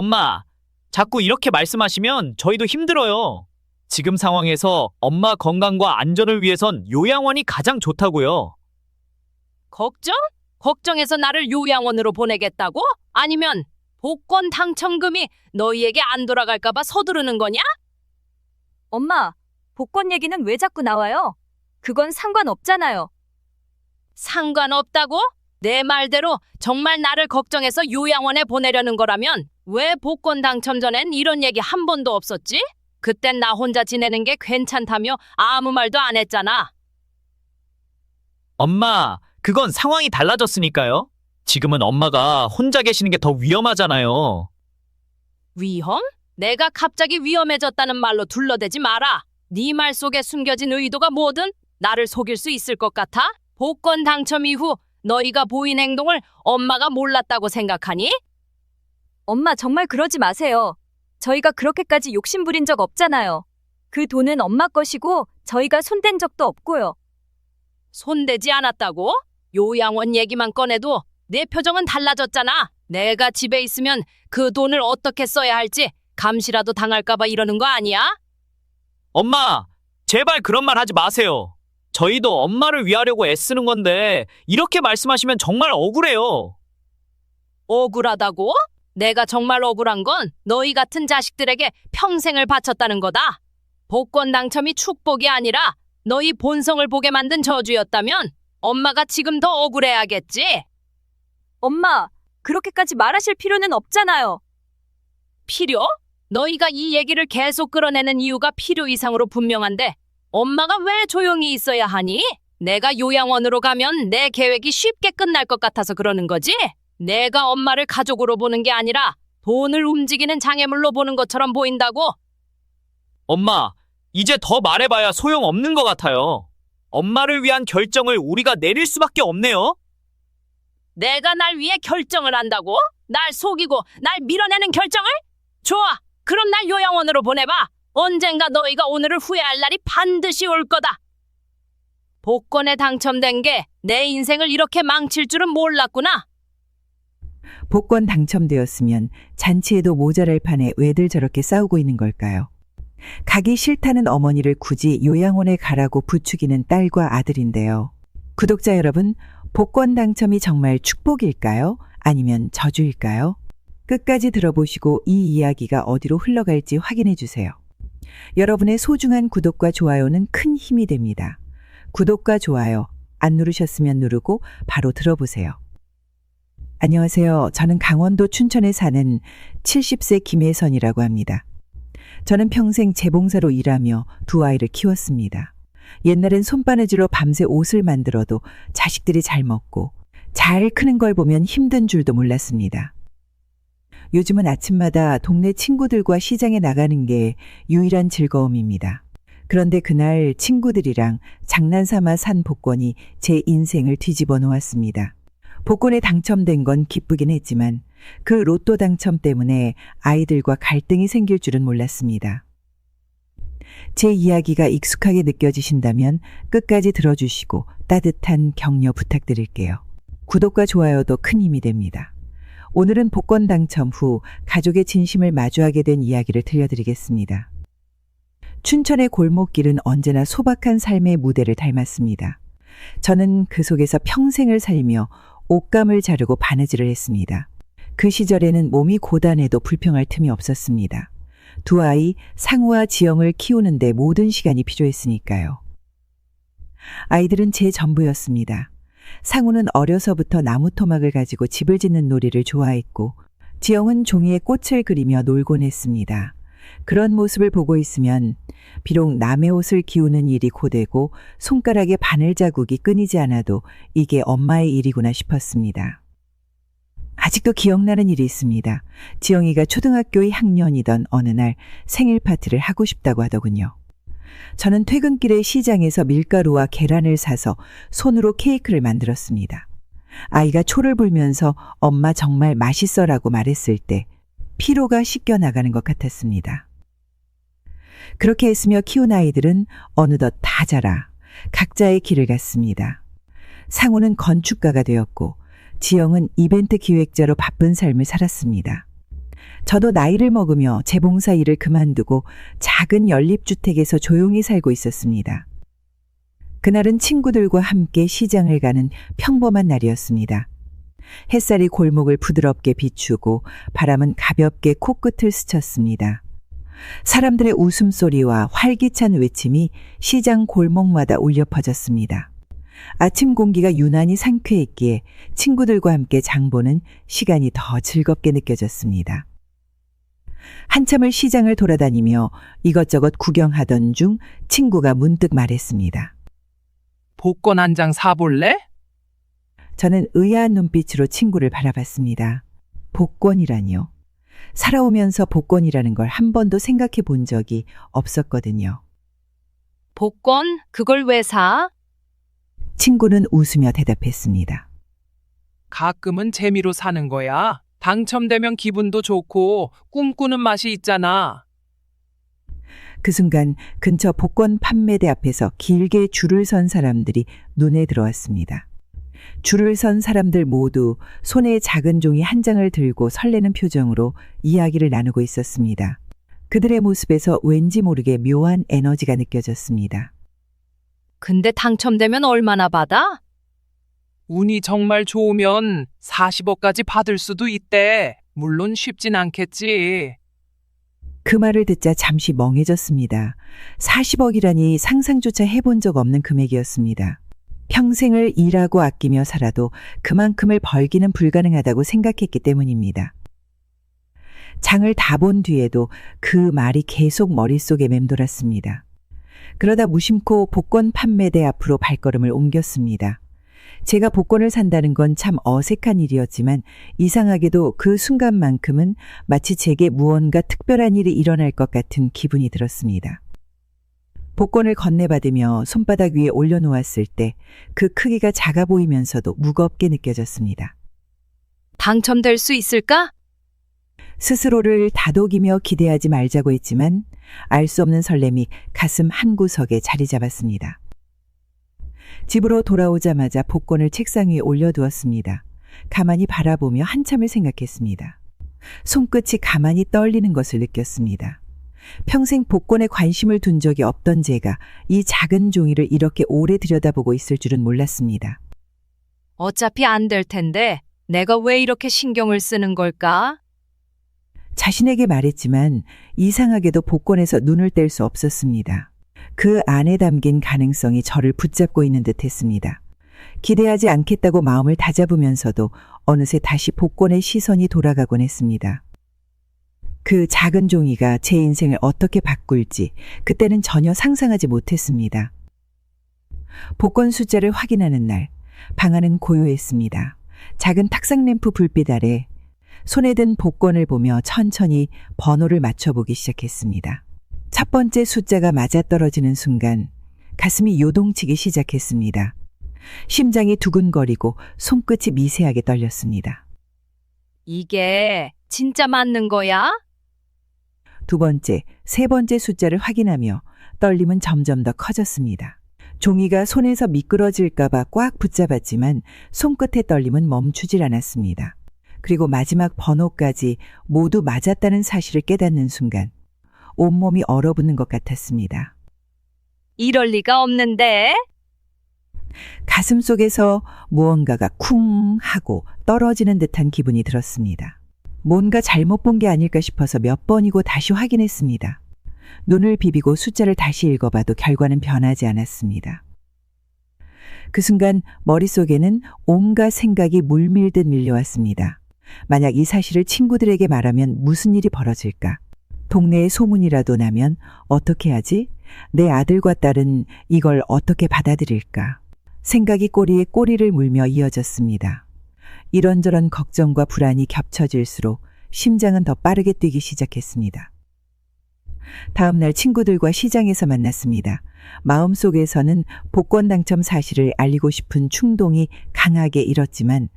엄마, 자꾸 이렇게 말씀하시면 저희도 힘들어요. 지금 상황에서 엄마 건강과 안전을 위해선 요양원이 가장 좋다고요. 걱정? 걱정해서 나를 요양원으로 보내겠다고? 아니면 복권 당첨금이 너희에게 안 돌아갈까봐 서두르는 거냐? 엄마, 복권 얘기는 왜 자꾸 나와요? 그건 상관없잖아요. 상관없다고? 내 말대로 정말 나를 걱정해서 요양원에 보내려는 거라면 왜 복권 당첨 전엔 이런 얘기 한 번도 없었지? 그땐 나 혼자 지내는 게 괜찮다며 아무 말도 안 했잖아. 엄마, 그건 상황이 달라졌으니까요. 지금은 엄마가 혼자 계시는 게 더 위험하잖아요. 위험? 내가 갑자기 위험해졌다는 말로 둘러대지 마라. 네 말 속에 숨겨진 의도가 뭐든 나를 속일 수 있을 것 같아? 복권 당첨 이후 너희가 보인 행동을 엄마가 몰랐다고 생각하니? 엄마 정말 그러지 마세요. 저희가 그렇게까지 욕심부린 적 없잖아요. 그 돈은 엄마 것이고 저희가 손댄 적도 없고요. 손대지 않았다고? 요양원 얘기만 꺼내도 내 표정은 달라졌잖아. 내가 집에 있으면 그 돈을 어떻게 써야 할지 감시라도 당할까봐 이러는 거 아니야? 엄마, 제발 그런 말 하지 마세요. 저희도 엄마를 위하려고 애쓰는 건데 이렇게 말씀하시면 정말 억울해요. 억울하다고? 내가 정말 억울한 건 너희 같은 자식들에게 평생을 바쳤다는 거다. 복권 당첨이 축복이 아니라 너희 본성을 보게 만든 저주였다면 엄마가 지금 더 억울해야겠지. 엄마, 그렇게까지 말하실 필요는 없잖아요. 필요? 너희가 이 얘기를 계속 끌어내는 이유가 필요 이상으로 분명한데 엄마가 왜 조용히 있어야 하니? 내가 요양원으로 가면 내 계획이 쉽게 끝날 것 같아서 그러는 거지? 내가 엄마를 가족으로 보는 게 아니라 돈을 움직이는 장애물로 보는 것처럼 보인다고? 엄마, 이제 더 말해봐야 소용없는 것 같아요. 엄마를 위한 결정을 우리가 내릴 수밖에 없네요. 내가 날 위해 결정을 한다고? 날 속이고 날 밀어내는 결정을? 좋아, 그럼 날 요양원으로 보내봐. 언젠가 너희가 오늘을 후회할 날이 반드시 올 거다. 복권에 당첨된 게 내 인생을 이렇게 망칠 줄은 몰랐구나. 복권 당첨되었으면 잔치에도 모자랄 판에 왜들 저렇게 싸우고 있는 걸까요? 가기 싫다는 어머니를 굳이 요양원에 가라고 부추기는 딸과 아들인데요. 구독자 여러분, 복권 당첨이 정말 축복일까요? 아니면 저주일까요? 끝까지 들어보시고 이 이야기가 어디로 흘러갈지 확인해 주세요. 여러분의 소중한 구독과 좋아요는 큰 힘이 됩니다. 구독과 좋아요 안 누르셨으면 누르고 바로 들어보세요. 안녕하세요. 저는 강원도 춘천에 사는 70세 김혜선이라고 합니다. 저는 평생 재봉사로 일하며 두 아이를 키웠습니다. 옛날엔 손바느질로 밤새 옷을 만들어도 자식들이 잘 먹고 잘 크는 걸 보면 힘든 줄도 몰랐습니다. 요즘은 아침마다 동네 친구들과 시장에 나가는 게 유일한 즐거움입니다. 그런데 그날 친구들이랑 장난삼아 산 복권이 제 인생을 뒤집어 놓았습니다. 복권에 당첨된 건 기쁘긴 했지만 그 로또 당첨 때문에 아이들과 갈등이 생길 줄은 몰랐습니다. 제 이야기가 익숙하게 느껴지신다면 끝까지 들어주시고 따뜻한 격려 부탁드릴게요. 구독과 좋아요도 큰 힘이 됩니다. 오늘은 복권 당첨 후 가족의 진심을 마주하게 된 이야기를 들려드리겠습니다. 춘천의 골목길은 언제나 소박한 삶의 무대를 닮았습니다. 저는 그 속에서 평생을 살며 옷감을 자르고 바느질을 했습니다. 그 시절에는 몸이 고단해도 불평할 틈이 없었습니다. 두 아이 상우와 지영을 키우는데 모든 시간이 필요했으니까요. 아이들은 제 전부였습니다. 상우는 어려서부터 나무 토막을 가지고 집을 짓는 놀이를 좋아했고 지영은 종이에 꽃을 그리며 놀곤 했습니다. 그런 모습을 보고 있으면 비록 남의 옷을 기우는 일이 고되고 손가락에 바늘 자국이 끊이지 않아도 이게 엄마의 일이구나 싶었습니다. 아직도 기억나는 일이 있습니다. 지영이가 초등학교의 학년이던 어느 날 생일 파티를 하고 싶다고 하더군요. 저는 퇴근길에 시장에서 밀가루와 계란을 사서 손으로 케이크를 만들었습니다. 아이가 초를 불면서 엄마 정말 맛있어라고 말했을 때 피로가 씻겨나가는 것 같았습니다. 그렇게 했으며 키운 아이들은 어느덧 다 자라 각자의 길을 갔습니다. 상우는 건축가가 되었고 지영은 이벤트 기획자로 바쁜 삶을 살았습니다. 저도 나이를 먹으며 재봉사 일을 그만두고 작은 연립주택에서 조용히 살고 있었습니다. 그날은 친구들과 함께 시장을 가는 평범한 날이었습니다. 햇살이 골목을 부드럽게 비추고 바람은 가볍게 코끝을 스쳤습니다. 사람들의 웃음소리와 활기찬 외침이 시장 골목마다 울려 퍼졌습니다. 아침 공기가 유난히 상쾌했기에 친구들과 함께 장보는 시간이 더 즐겁게 느껴졌습니다. 한참을 시장을 돌아다니며 이것저것 구경하던 중 친구가 문득 말했습니다. 복권 한 장 사볼래? 저는 의아한 눈빛으로 친구를 바라봤습니다. 복권이라니요. 살아오면서 복권이라는 걸 한 번도 생각해 본 적이 없었거든요. 복권? 그걸 왜 사? 친구는 웃으며 대답했습니다. 가끔은 재미로 사는 거야. 당첨되면 기분도 좋고 꿈꾸는 맛이 있잖아. 그 순간 근처 복권 판매대 앞에서 길게 줄을 선 사람들이 눈에 들어왔습니다. 줄을 선 사람들 모두 손에 작은 종이 한 장을 들고 설레는 표정으로 이야기를 나누고 있었습니다. 그들의 모습에서 왠지 모르게 묘한 에너지가 느껴졌습니다. 근데 당첨되면 얼마나 받아? 운이 정말 좋으면 40억까지 받을 수도 있대. 물론 쉽진 않겠지. 그 말을 듣자 잠시 멍해졌습니다. 40억이라니 상상조차 해본 적 없는 금액이었습니다. 평생을 일하고 아끼며 살아도 그만큼을 벌기는 불가능하다고 생각했기 때문입니다. 장을 다 본 뒤에도 그 말이 계속 머릿속에 맴돌았습니다. 그러다 무심코 복권 판매대 앞으로 발걸음을 옮겼습니다. 제가 복권을 산다는 건 참 어색한 일이었지만 이상하게도 그 순간만큼은 마치 제게 무언가 특별한 일이 일어날 것 같은 기분이 들었습니다. 복권을 건네받으며 손바닥 위에 올려놓았을 때 그 크기가 작아 보이면서도 무겁게 느껴졌습니다. 당첨될 수 있을까? 스스로를 다독이며 기대하지 말자고 했지만 알 수 없는 설렘이 가슴 한구석에 자리 잡았습니다. 집으로 돌아오자마자 복권을 책상 위에 올려두었습니다. 가만히 바라보며 한참을 생각했습니다. 손끝이 가만히 떨리는 것을 느꼈습니다. 평생 복권에 관심을 둔 적이 없던 제가 이 작은 종이를 이렇게 오래 들여다보고 있을 줄은 몰랐습니다. 어차피 안 될 텐데 내가 왜 이렇게 신경을 쓰는 걸까? 자신에게 말했지만 이상하게도 복권에서 눈을 뗄 수 없었습니다. 그 안에 담긴 가능성이 저를 붙잡고 있는 듯 했습니다. 기대하지 않겠다고 마음을 다잡으면서도 어느새 다시 복권의 시선이 돌아가곤 했습니다. 그 작은 종이가 제 인생을 어떻게 바꿀지 그때는 전혀 상상하지 못했습니다. 복권 숫자를 확인하는 날, 방 안은 고요했습니다. 작은 탁상 램프 불빛 아래 손에 든 복권을 보며 천천히 번호를 맞춰보기 시작했습니다. 첫 번째 숫자가 맞아떨어지는 순간 가슴이 요동치기 시작했습니다. 심장이 두근거리고 손끝이 미세하게 떨렸습니다. 이게 진짜 맞는 거야? 두 번째, 세 번째 숫자를 확인하며 떨림은 점점 더 커졌습니다. 종이가 손에서 미끄러질까봐 꽉 붙잡았지만 손끝의 떨림은 멈추질 않았습니다. 그리고 마지막 번호까지 모두 맞았다는 사실을 깨닫는 순간 온몸이 얼어붙는 것 같았습니다. 이럴 리가 없는데. 가슴 속에서 무언가가 쿵 하고 떨어지는 듯한 기분이 들었습니다. 뭔가 잘못 본 게 아닐까 싶어서 몇 번이고 다시 확인했습니다. 눈을 비비고 숫자를 다시 읽어봐도 결과는 변하지 않았습니다. 그 순간 머릿속에는 온갖 생각이 물밀듯 밀려왔습니다. 만약 이 사실을 친구들에게 말하면 무슨 일이 벌어질까? 동네에 소문이라도 나면 어떻게 하지? 내 아들과 딸은 이걸 어떻게 받아들일까? 생각이 꼬리에 꼬리를 물며 이어졌습니다. 이런저런 걱정과 불안이 겹쳐질수록 심장은 더 빠르게 뛰기 시작했습니다. 다음 날 친구들과 시장에서 만났습니다. 마음속에서는 복권 당첨 사실을 알리고 싶은 충동이 강하게 일었지만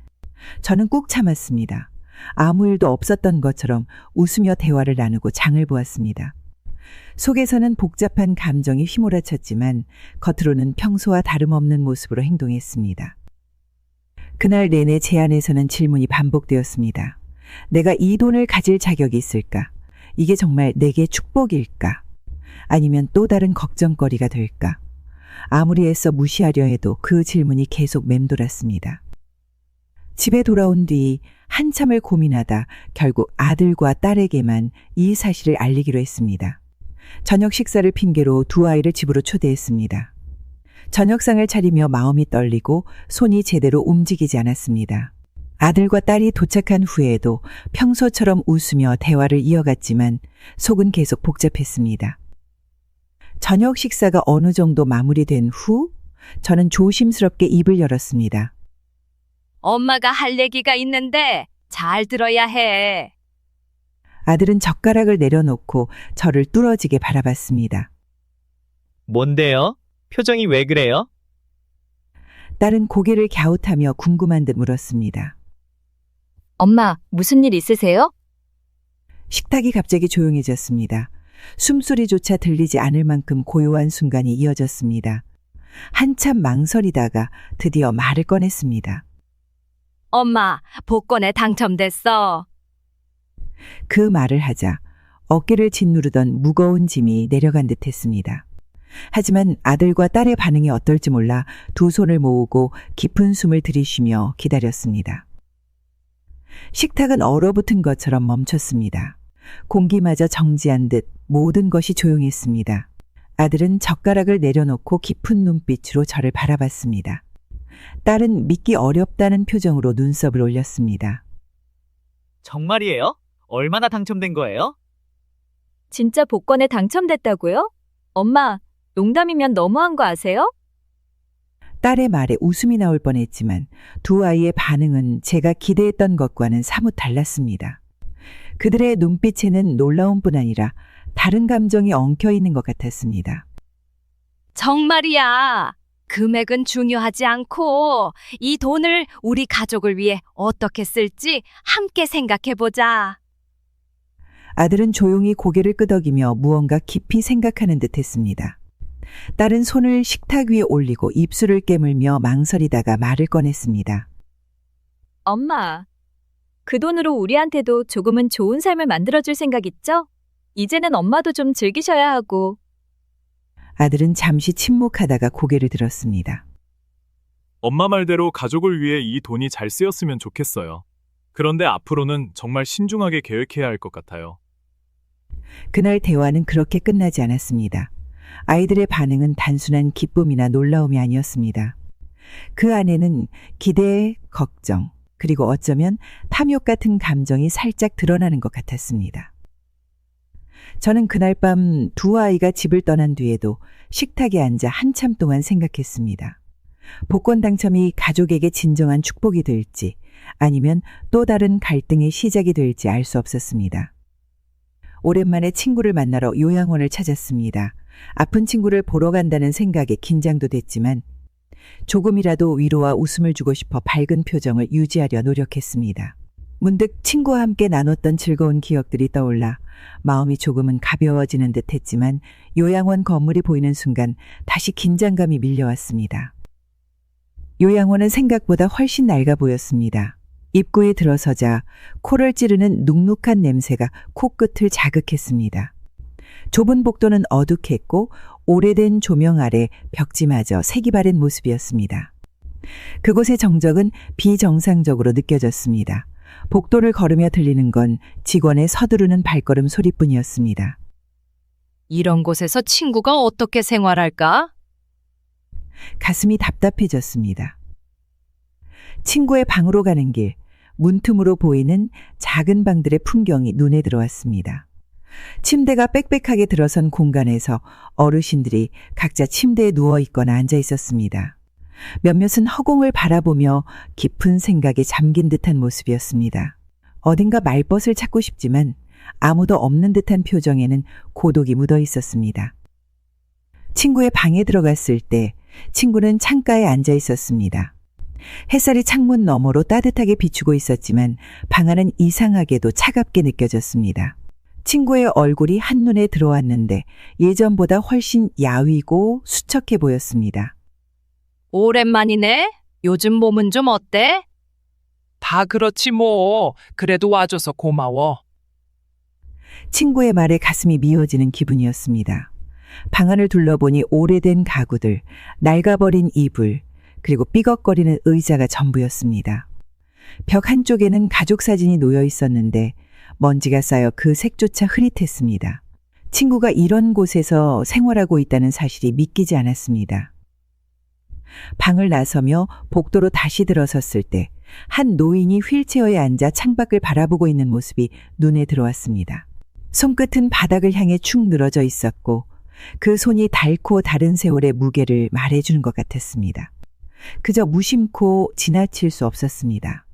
저는 꾹 참았습니다. 아무 일도 없었던 것처럼 웃으며 대화를 나누고 장을 보았습니다. 속에서는 복잡한 감정이 휘몰아쳤지만 겉으로는 평소와 다름없는 모습으로 행동했습니다. 그날 내내 제 안에서는 질문이 반복되었습니다. 내가 이 돈을 가질 자격이 있을까? 이게 정말 내게 축복일까? 아니면 또 다른 걱정거리가 될까? 아무리 애써 무시하려 해도 그 질문이 계속 맴돌았습니다. 집에 돌아온 뒤 한참을 고민하다 결국 아들과 딸에게만 이 사실을 알리기로 했습니다. 저녁 식사를 핑계로 두 아이를 집으로 초대했습니다. 저녁상을 차리며 마음이 떨리고 손이 제대로 움직이지 않았습니다. 아들과 딸이 도착한 후에도 평소처럼 웃으며 대화를 이어갔지만 속은 계속 복잡했습니다. 저녁 식사가 어느 정도 마무리된 후 저는 조심스럽게 입을 열었습니다. 엄마가 할 얘기가 있는데 잘 들어야 해. 아들은 젓가락을 내려놓고 저를 뚫어지게 바라봤습니다. 뭔데요? 표정이 왜 그래요? 딸은 고개를 갸웃하며 궁금한 듯 물었습니다. 엄마, 무슨 일 있으세요? 식탁이 갑자기 조용해졌습니다. 숨소리조차 들리지 않을 만큼 고요한 순간이 이어졌습니다. 한참 망설이다가 드디어 말을 꺼냈습니다. 엄마, 복권에 당첨됐어. 그 말을 하자 어깨를 짓누르던 무거운 짐이 내려간 듯 했습니다. 하지만 아들과 딸의 반응이 어떨지 몰라 두 손을 모으고 깊은 숨을 들이쉬며 기다렸습니다. 식탁은 얼어붙은 것처럼 멈췄습니다. 공기마저 정지한 듯 모든 것이 조용했습니다. 아들은 젓가락을 내려놓고 깊은 눈빛으로 저를 바라봤습니다. 딸은 믿기 어렵다는 표정으로 눈썹을 올렸습니다. 정말이에요? 얼마나 당첨된 거예요? 진짜 복권에 당첨됐다고요? 엄마, 농담이면 너무한 거 아세요? 딸의 말에 웃음이 나올 뻔했지만 두 아이의 반응은 제가 기대했던 것과는 사뭇 달랐습니다. 그들의 눈빛에는 놀라움뿐 아니라 다른 감정이 엉켜 있는 것 같았습니다. 정말이야. 금액은 중요하지 않고 이 돈을 우리 가족을 위해 어떻게 쓸지 함께 생각해보자. 아들은 조용히 고개를 끄덕이며 무언가 깊이 생각하는 듯 했습니다. 딸은 손을 식탁 위에 올리고 입술을 깨물며 망설이다가 말을 꺼냈습니다. 엄마, 그 돈으로 우리한테도 조금은 좋은 삶을 만들어줄 생각 있죠? 이제는 엄마도 좀 즐기셔야 하고. 아들은 잠시 침묵하다가 고개를 들었습니다. 엄마 말대로 가족을 위해 이 돈이 잘 쓰였으면 좋겠어요. 그런데 앞으로는 정말 신중하게 계획해야 할 것 같아요. 그날 대화는 그렇게 끝나지 않았습니다. 아이들의 반응은 단순한 기쁨이나 놀라움이 아니었습니다. 그 안에는 기대, 걱정, 그리고 어쩌면 탐욕 같은 감정이 살짝 드러나는 것 같았습니다. 저는 그날 밤 두 아이가 집을 떠난 뒤에도 식탁에 앉아 한참 동안 생각했습니다. 복권 당첨이 가족에게 진정한 축복이 될지 아니면 또 다른 갈등의 시작이 될지 알 수 없었습니다. 오랜만에 친구를 만나러 요양원을 찾았습니다. 아픈 친구를 보러 간다는 생각에 긴장도 됐지만 조금이라도 위로와 웃음을 주고 싶어 밝은 표정을 유지하려 노력했습니다. 문득 친구와 함께 나눴던 즐거운 기억들이 떠올라 마음이 조금은 가벼워지는 듯 했지만 요양원 건물이 보이는 순간 다시 긴장감이 밀려왔습니다. 요양원은 생각보다 훨씬 낡아 보였습니다. 입구에 들어서자 코를 찌르는 눅눅한 냄새가 코끝을 자극했습니다. 좁은 복도는 어둑했고 오래된 조명 아래 벽지마저 색이 바랜 모습이었습니다. 그곳의 정적은 비정상적으로 느껴졌습니다. 복도를 걸으며 들리는 건 직원의 서두르는 발걸음 소리뿐이었습니다. 이런 곳에서 친구가 어떻게 생활할까? 가슴이 답답해졌습니다. 친구의 방으로 가는 길, 문틈으로 보이는 작은 방들의 풍경이 눈에 들어왔습니다. 침대가 빽빽하게 들어선 공간에서 어르신들이 각자 침대에 누워 있거나 앉아 있었습니다. 몇몇은 허공을 바라보며 깊은 생각에 잠긴 듯한 모습이었습니다. 어딘가 말벗을 찾고 싶지만 아무도 없는 듯한 표정에는 고독이 묻어 있었습니다. 친구의 방에 들어갔을 때 친구는 창가에 앉아 있었습니다. 햇살이 창문 너머로 따뜻하게 비추고 있었지만 방 안은 이상하게도 차갑게 느껴졌습니다. 친구의 얼굴이 한눈에 들어왔는데 예전보다 훨씬 야위고 수척해 보였습니다. 오랜만이네. 요즘 몸은 좀 어때? 다 그렇지 뭐. 그래도 와줘서 고마워. 친구의 말에 가슴이 미어지는 기분이었습니다. 방 안을 둘러보니 오래된 가구들, 낡아버린 이불, 그리고 삐걱거리는 의자가 전부였습니다. 벽 한쪽에는 가족 사진이 놓여 있었는데 먼지가 쌓여 그 색조차 흐릿했습니다. 친구가 이런 곳에서 생활하고 있다는 사실이 믿기지 않았습니다. 방을 나서며 복도로 다시 들어섰을 때 한 노인이 휠체어에 앉아 창밖을 바라보고 있는 모습이 눈에 들어왔습니다. 손끝은 바닥을 향해 축 늘어져 있었고 그 손이 닳고 다른 세월의 무게를 말해주는 것 같았습니다. 그저 무심코 지나칠 수 없었습니다.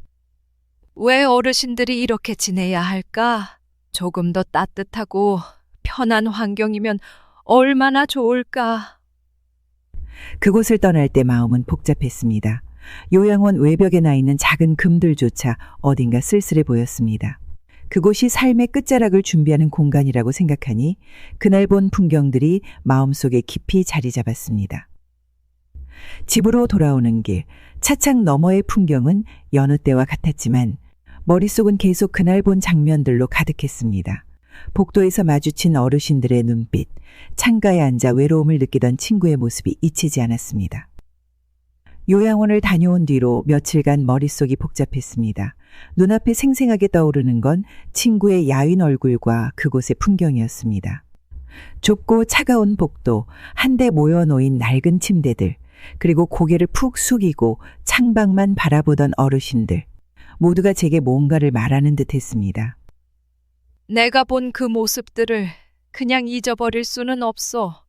왜 어르신들이 이렇게 지내야 할까? 조금 더 따뜻하고 편한 환경이면 얼마나 좋을까? 그곳을 떠날 때 마음은 복잡했습니다. 요양원 외벽에 나 있는 작은 금들조차 어딘가 쓸쓸해 보였습니다. 그곳이 삶의 끝자락을 준비하는 공간이라고 생각하니 그날 본 풍경들이 마음속에 깊이 자리 잡았습니다. 집으로 돌아오는 길, 차창 너머의 풍경은 여느 때와 같았지만 머릿속은 계속 그날 본 장면들로 가득했습니다. 복도에서 마주친 어르신들의 눈빛, 창가에 앉아 외로움을 느끼던 친구의 모습이 잊히지 않았습니다. 요양원을 다녀온 뒤로 며칠간 머릿속이 복잡했습니다. 눈앞에 생생하게 떠오르는 건 친구의 야윈 얼굴과 그곳의 풍경이었습니다. 좁고 차가운 복도, 한데 모여놓인 낡은 침대들, 그리고 고개를 푹 숙이고 창밖만 바라보던 어르신들, 모두가 제게 뭔가를 말하는 듯 했습니다. 내가 본 그 모습들을 그냥 잊어버릴 수는 없어.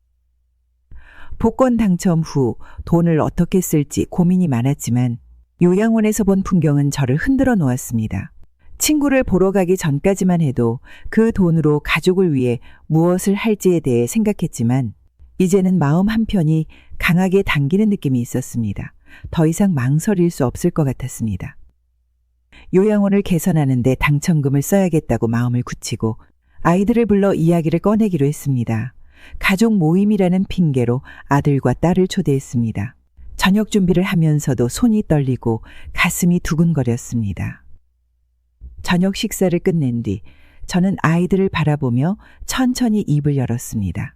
복권 당첨 후 돈을 어떻게 쓸지 고민이 많았지만 요양원에서 본 풍경은 저를 흔들어 놓았습니다. 친구를 보러 가기 전까지만 해도 그 돈으로 가족을 위해 무엇을 할지에 대해 생각했지만 이제는 마음 한편이 강하게 당기는 느낌이 있었습니다. 더 이상 망설일 수 없을 것 같았습니다. 요양원을 개선하는데 당첨금을 써야겠다고 마음을 굳히고 아이들을 불러 이야기를 꺼내기로 했습니다. 가족 모임이라는 핑계로 아들과 딸을 초대했습니다. 저녁 준비를 하면서도 손이 떨리고 가슴이 두근거렸습니다. 저녁 식사를 끝낸 뒤 저는 아이들을 바라보며 천천히 입을 열었습니다.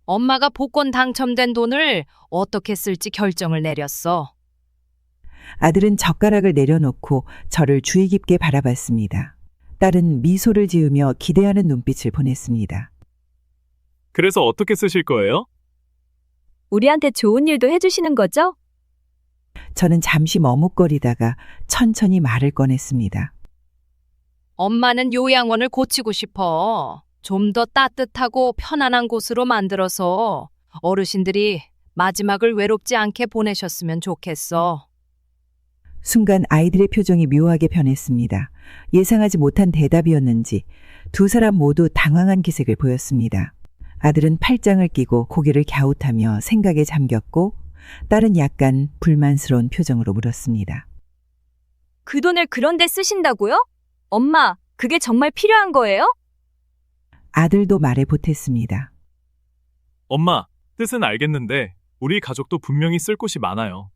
엄마가 복권 당첨된 돈을 어떻게 쓸지 결정을 내렸어. 아들은 젓가락을 내려놓고 저를 주의 깊게 바라봤습니다. 딸은 미소를 지으며 기대하는 눈빛을 보냈습니다. 그래서 어떻게 쓰실 거예요? 우리한테 좋은 일도 해주시는 거죠? 저는 잠시 머뭇거리다가 천천히 말을 꺼냈습니다. 엄마는 요양원을 고치고 싶어. 좀 더 따뜻하고 편안한 곳으로 만들어서 어르신들이 마지막을 외롭지 않게 보내셨으면 좋겠어. 순간 아이들의 표정이 묘하게 변했습니다. 예상하지 못한 대답이었는지 두 사람 모두 당황한 기색을 보였습니다. 아들은 팔짱을 끼고 고개를 갸웃하며 생각에 잠겼고 딸은 약간 불만스러운 표정으로 물었습니다. 그 돈을 그런 데 쓰신다고요? 엄마, 그게 정말 필요한 거예요? 아들도 말에 보탰습니다. 엄마, 뜻은 알겠는데 우리 가족도 분명히 쓸 곳이 많아요.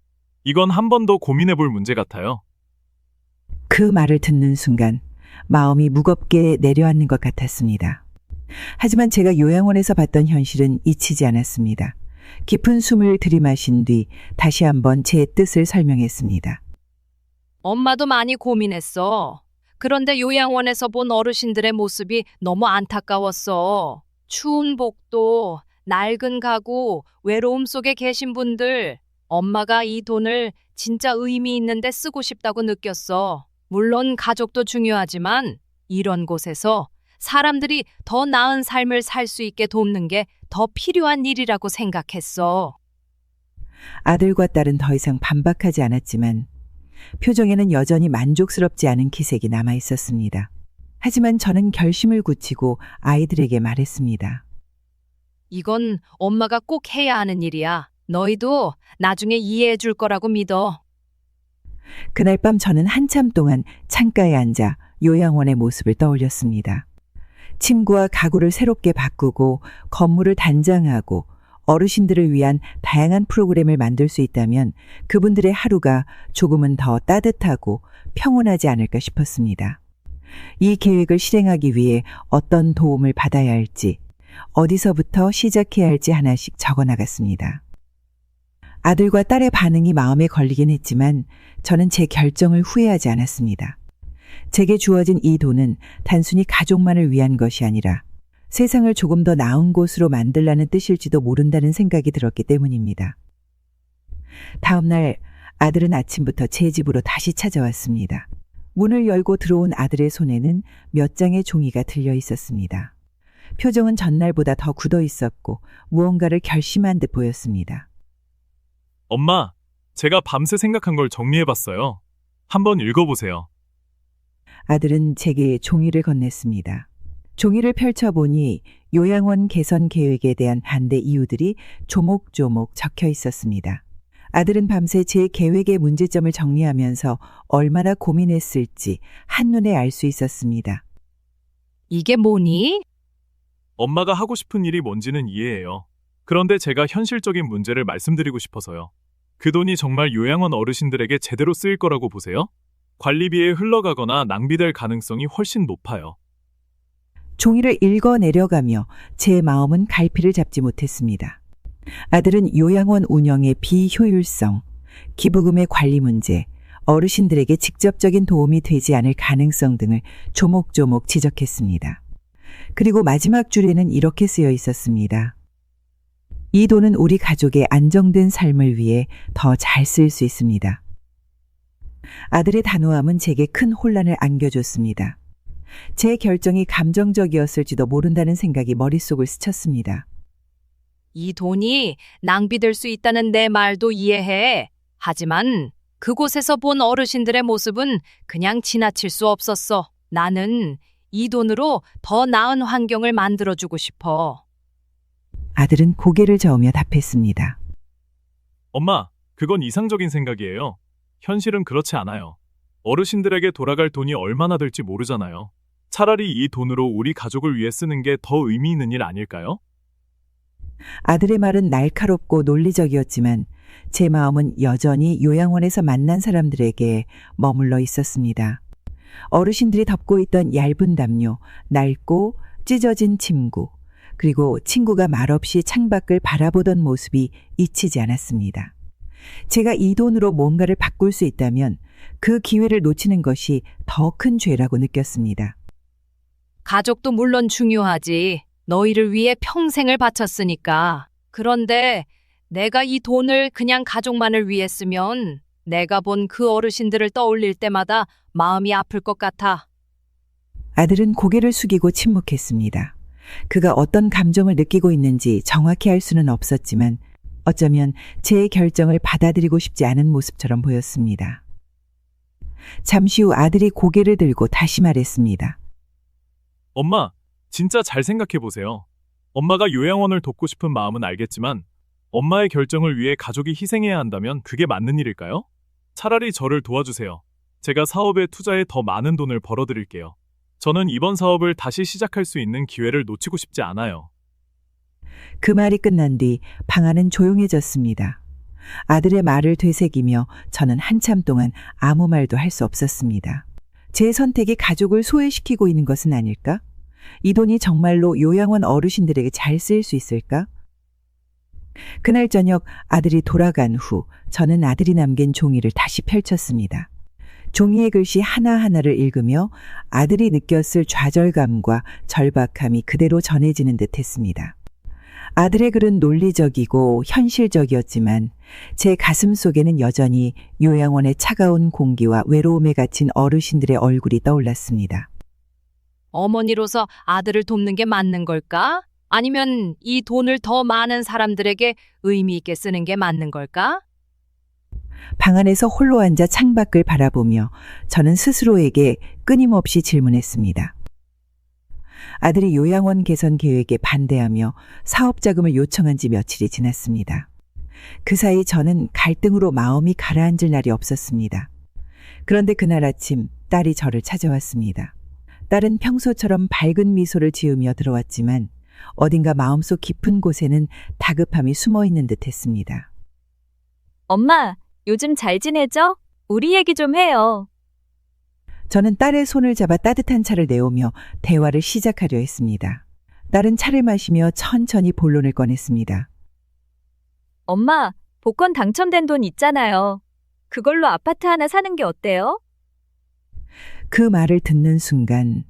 이건 한 번 더 고민해 볼 문제 같아요. 그 말을 듣는 순간 마음이 무겁게 내려앉는 것 같았습니다. 하지만 제가 요양원에서 봤던 현실은 잊히지 않았습니다. 깊은 숨을 들이마신 뒤 다시 한번 제 뜻을 설명했습니다. 엄마도 많이 고민했어. 그런데 요양원에서 본 어르신들의 모습이 너무 안타까웠어. 추운 복도, 낡은 가구, 외로움 속에 계신 분들, 엄마가 이 돈을 진짜 의미 있는데 쓰고 싶다고 느꼈어. 물론 가족도 중요하지만 이런 곳에서 사람들이 더 나은 삶을 살 수 있게 돕는 게 더 필요한 일이라고 생각했어. 아들과 딸은 더 이상 반박하지 않았지만 표정에는 여전히 만족스럽지 않은 기색이 남아 있었습니다. 하지만 저는 결심을 굳히고 아이들에게 말했습니다. 이건 엄마가 꼭 해야 하는 일이야. 너희도 나중에 이해해 줄 거라고 믿어. 그날 밤 저는 한참 동안 창가에 앉아 요양원의 모습을 떠올렸습니다. 침구와 가구를 새롭게 바꾸고 건물을 단장하고 어르신들을 위한 다양한 프로그램을 만들 수 있다면 그분들의 하루가 조금은 더 따뜻하고 평온하지 않을까 싶었습니다. 이 계획을 실행하기 위해 어떤 도움을 받아야 할지, 어디서부터 시작해야 할지 하나씩 적어 나갔습니다. 아들과 딸의 반응이 마음에 걸리긴 했지만 저는 제 결정을 후회하지 않았습니다. 제게 주어진 이 돈은 단순히 가족만을 위한 것이 아니라 세상을 조금 더 나은 곳으로 만들라는 뜻일지도 모른다는 생각이 들었기 때문입니다. 다음 날 아들은 아침부터 제 집으로 다시 찾아왔습니다. 문을 열고 들어온 아들의 손에는 몇 장의 종이가 들려 있었습니다. 표정은 전날보다 더 굳어 있었고 무언가를 결심한 듯 보였습니다. 엄마, 제가 밤새 생각한 걸 정리해봤어요. 한번 읽어보세요. 아들은 제게 종이를 건넸습니다. 종이를 펼쳐보니 요양원 개선 계획에 대한 반대 이유들이 조목조목 적혀 있었습니다. 아들은 밤새 제 계획의 문제점을 정리하면서 얼마나 고민했을지 한눈에 알 수 있었습니다. 이게 뭐니? 엄마가 하고 싶은 일이 뭔지는 이해해요. 그런데 제가 현실적인 문제를 말씀드리고 싶어서요. 그 돈이 정말 요양원 어르신들에게 제대로 쓰일 거라고 보세요? 관리비에 흘러가거나 낭비될 가능성이 훨씬 높아요. 종이를 읽어 내려가며 제 마음은 갈피를 잡지 못했습니다. 아들은 요양원 운영의 비효율성, 기부금의 관리 문제, 어르신들에게 직접적인 도움이 되지 않을 가능성 등을 조목조목 지적했습니다. 그리고 마지막 줄에는 이렇게 쓰여 있었습니다. 이 돈은 우리 가족의 안정된 삶을 위해 더 잘 쓸 수 있습니다. 아들의 단호함은 제게 큰 혼란을 안겨줬습니다. 제 결정이 감정적이었을지도 모른다는 생각이 머릿속을 스쳤습니다. 이 돈이 낭비될 수 있다는 내 말도 이해해. 하지만 그곳에서 본 어르신들의 모습은 그냥 지나칠 수 없었어. 나는 이 돈으로 더 나은 환경을 만들어주고 싶어. 아들은 고개를 저으며 답했습니다. 엄마, 그건 이상적인 생각이에요. 현실은 그렇지 않아요. 어르신들에게 돌아갈 돈이 얼마나 될지 모르잖아요. 차라리 이 돈으로 우리 가족을 위해 쓰는 게 더 의미 있는 일 아닐까요? 아들의 말은 날카롭고 논리적이었지만 제 마음은 여전히 요양원에서 만난 사람들에게 머물러 있었습니다. 어르신들이 덮고 있던 얇은 담요, 낡고 찢어진 침구, 그리고 친구가 말없이 창밖을 바라보던 모습이 잊히지 않았습니다. 제가 이 돈으로 뭔가를 바꿀 수 있다면 그 기회를 놓치는 것이 더 큰 죄라고 느꼈습니다. 가족도 물론 중요하지. 너희를 위해 평생을 바쳤으니까. 그런데 내가 이 돈을 그냥 가족만을 위해 쓰면 내가 본 그 어르신들을 떠올릴 때마다 마음이 아플 것 같아. 아들은 고개를 숙이고 침묵했습니다. 그가 어떤 감정을 느끼고 있는지 정확히 알 수는 없었지만 어쩌면 제 결정을 받아들이고 싶지 않은 모습처럼 보였습니다. 잠시 후 아들이 고개를 들고 다시 말했습니다. 엄마, 진짜 잘 생각해보세요. 엄마가 요양원을 돕고 싶은 마음은 알겠지만 엄마의 결정을 위해 가족이 희생해야 한다면 그게 맞는 일일까요? 차라리 저를 도와주세요. 제가 사업에 투자해 더 많은 돈을 벌어드릴게요. 저는 이번 사업을 다시 시작할 수 있는 기회를 놓치고 싶지 않아요. 그 말이 끝난 뒤 방 안은 조용해졌습니다. 아들의 말을 되새기며 저는 한참 동안 아무 말도 할 수 없었습니다. 제 선택이 가족을 소외시키고 있는 것은 아닐까? 이 돈이 정말로 요양원 어르신들에게 잘 쓰일 수 있을까? 그날 저녁 아들이 돌아간 후 저는 아들이 남긴 종이를 다시 펼쳤습니다. 종이의 글씨 하나하나를 읽으며 아들이 느꼈을 좌절감과 절박함이 그대로 전해지는 듯 했습니다. 아들의 글은 논리적이고 현실적이었지만 제 가슴 속에는 여전히 요양원의 차가운 공기와 외로움에 갇힌 어르신들의 얼굴이 떠올랐습니다. 어머니로서 아들을 돕는 게 맞는 걸까? 아니면 이 돈을 더 많은 사람들에게 의미 있게 쓰는 게 맞는 걸까? 방 안에서 홀로 앉아 창밖을 바라보며 저는 스스로에게 끊임없이 질문했습니다. 아들이 요양원 개선 계획에 반대하며 사업 자금을 요청한 지 며칠이 지났습니다. 그 사이 저는 갈등으로 마음이 가라앉을 날이 없었습니다. 그런데 그날 아침 딸이 저를 찾아왔습니다. 딸은 평소처럼 밝은 미소를 지으며 들어왔지만 어딘가 마음속 깊은 곳에는 다급함이 숨어 있는 듯 했습니다. 엄마, 요즘 잘 지내죠? 우리 얘기 좀 해요. 저는 딸의 손을 잡아 따뜻한 차를 내오며 대화를 시작하려 했습니다. 딸은 차를 마시며 천천히 본론을 꺼냈습니다. 엄마, 복권 당첨된 돈 있잖아요. 그걸로 아파트 하나 사는 게 어때요? 그 말을 듣는 순간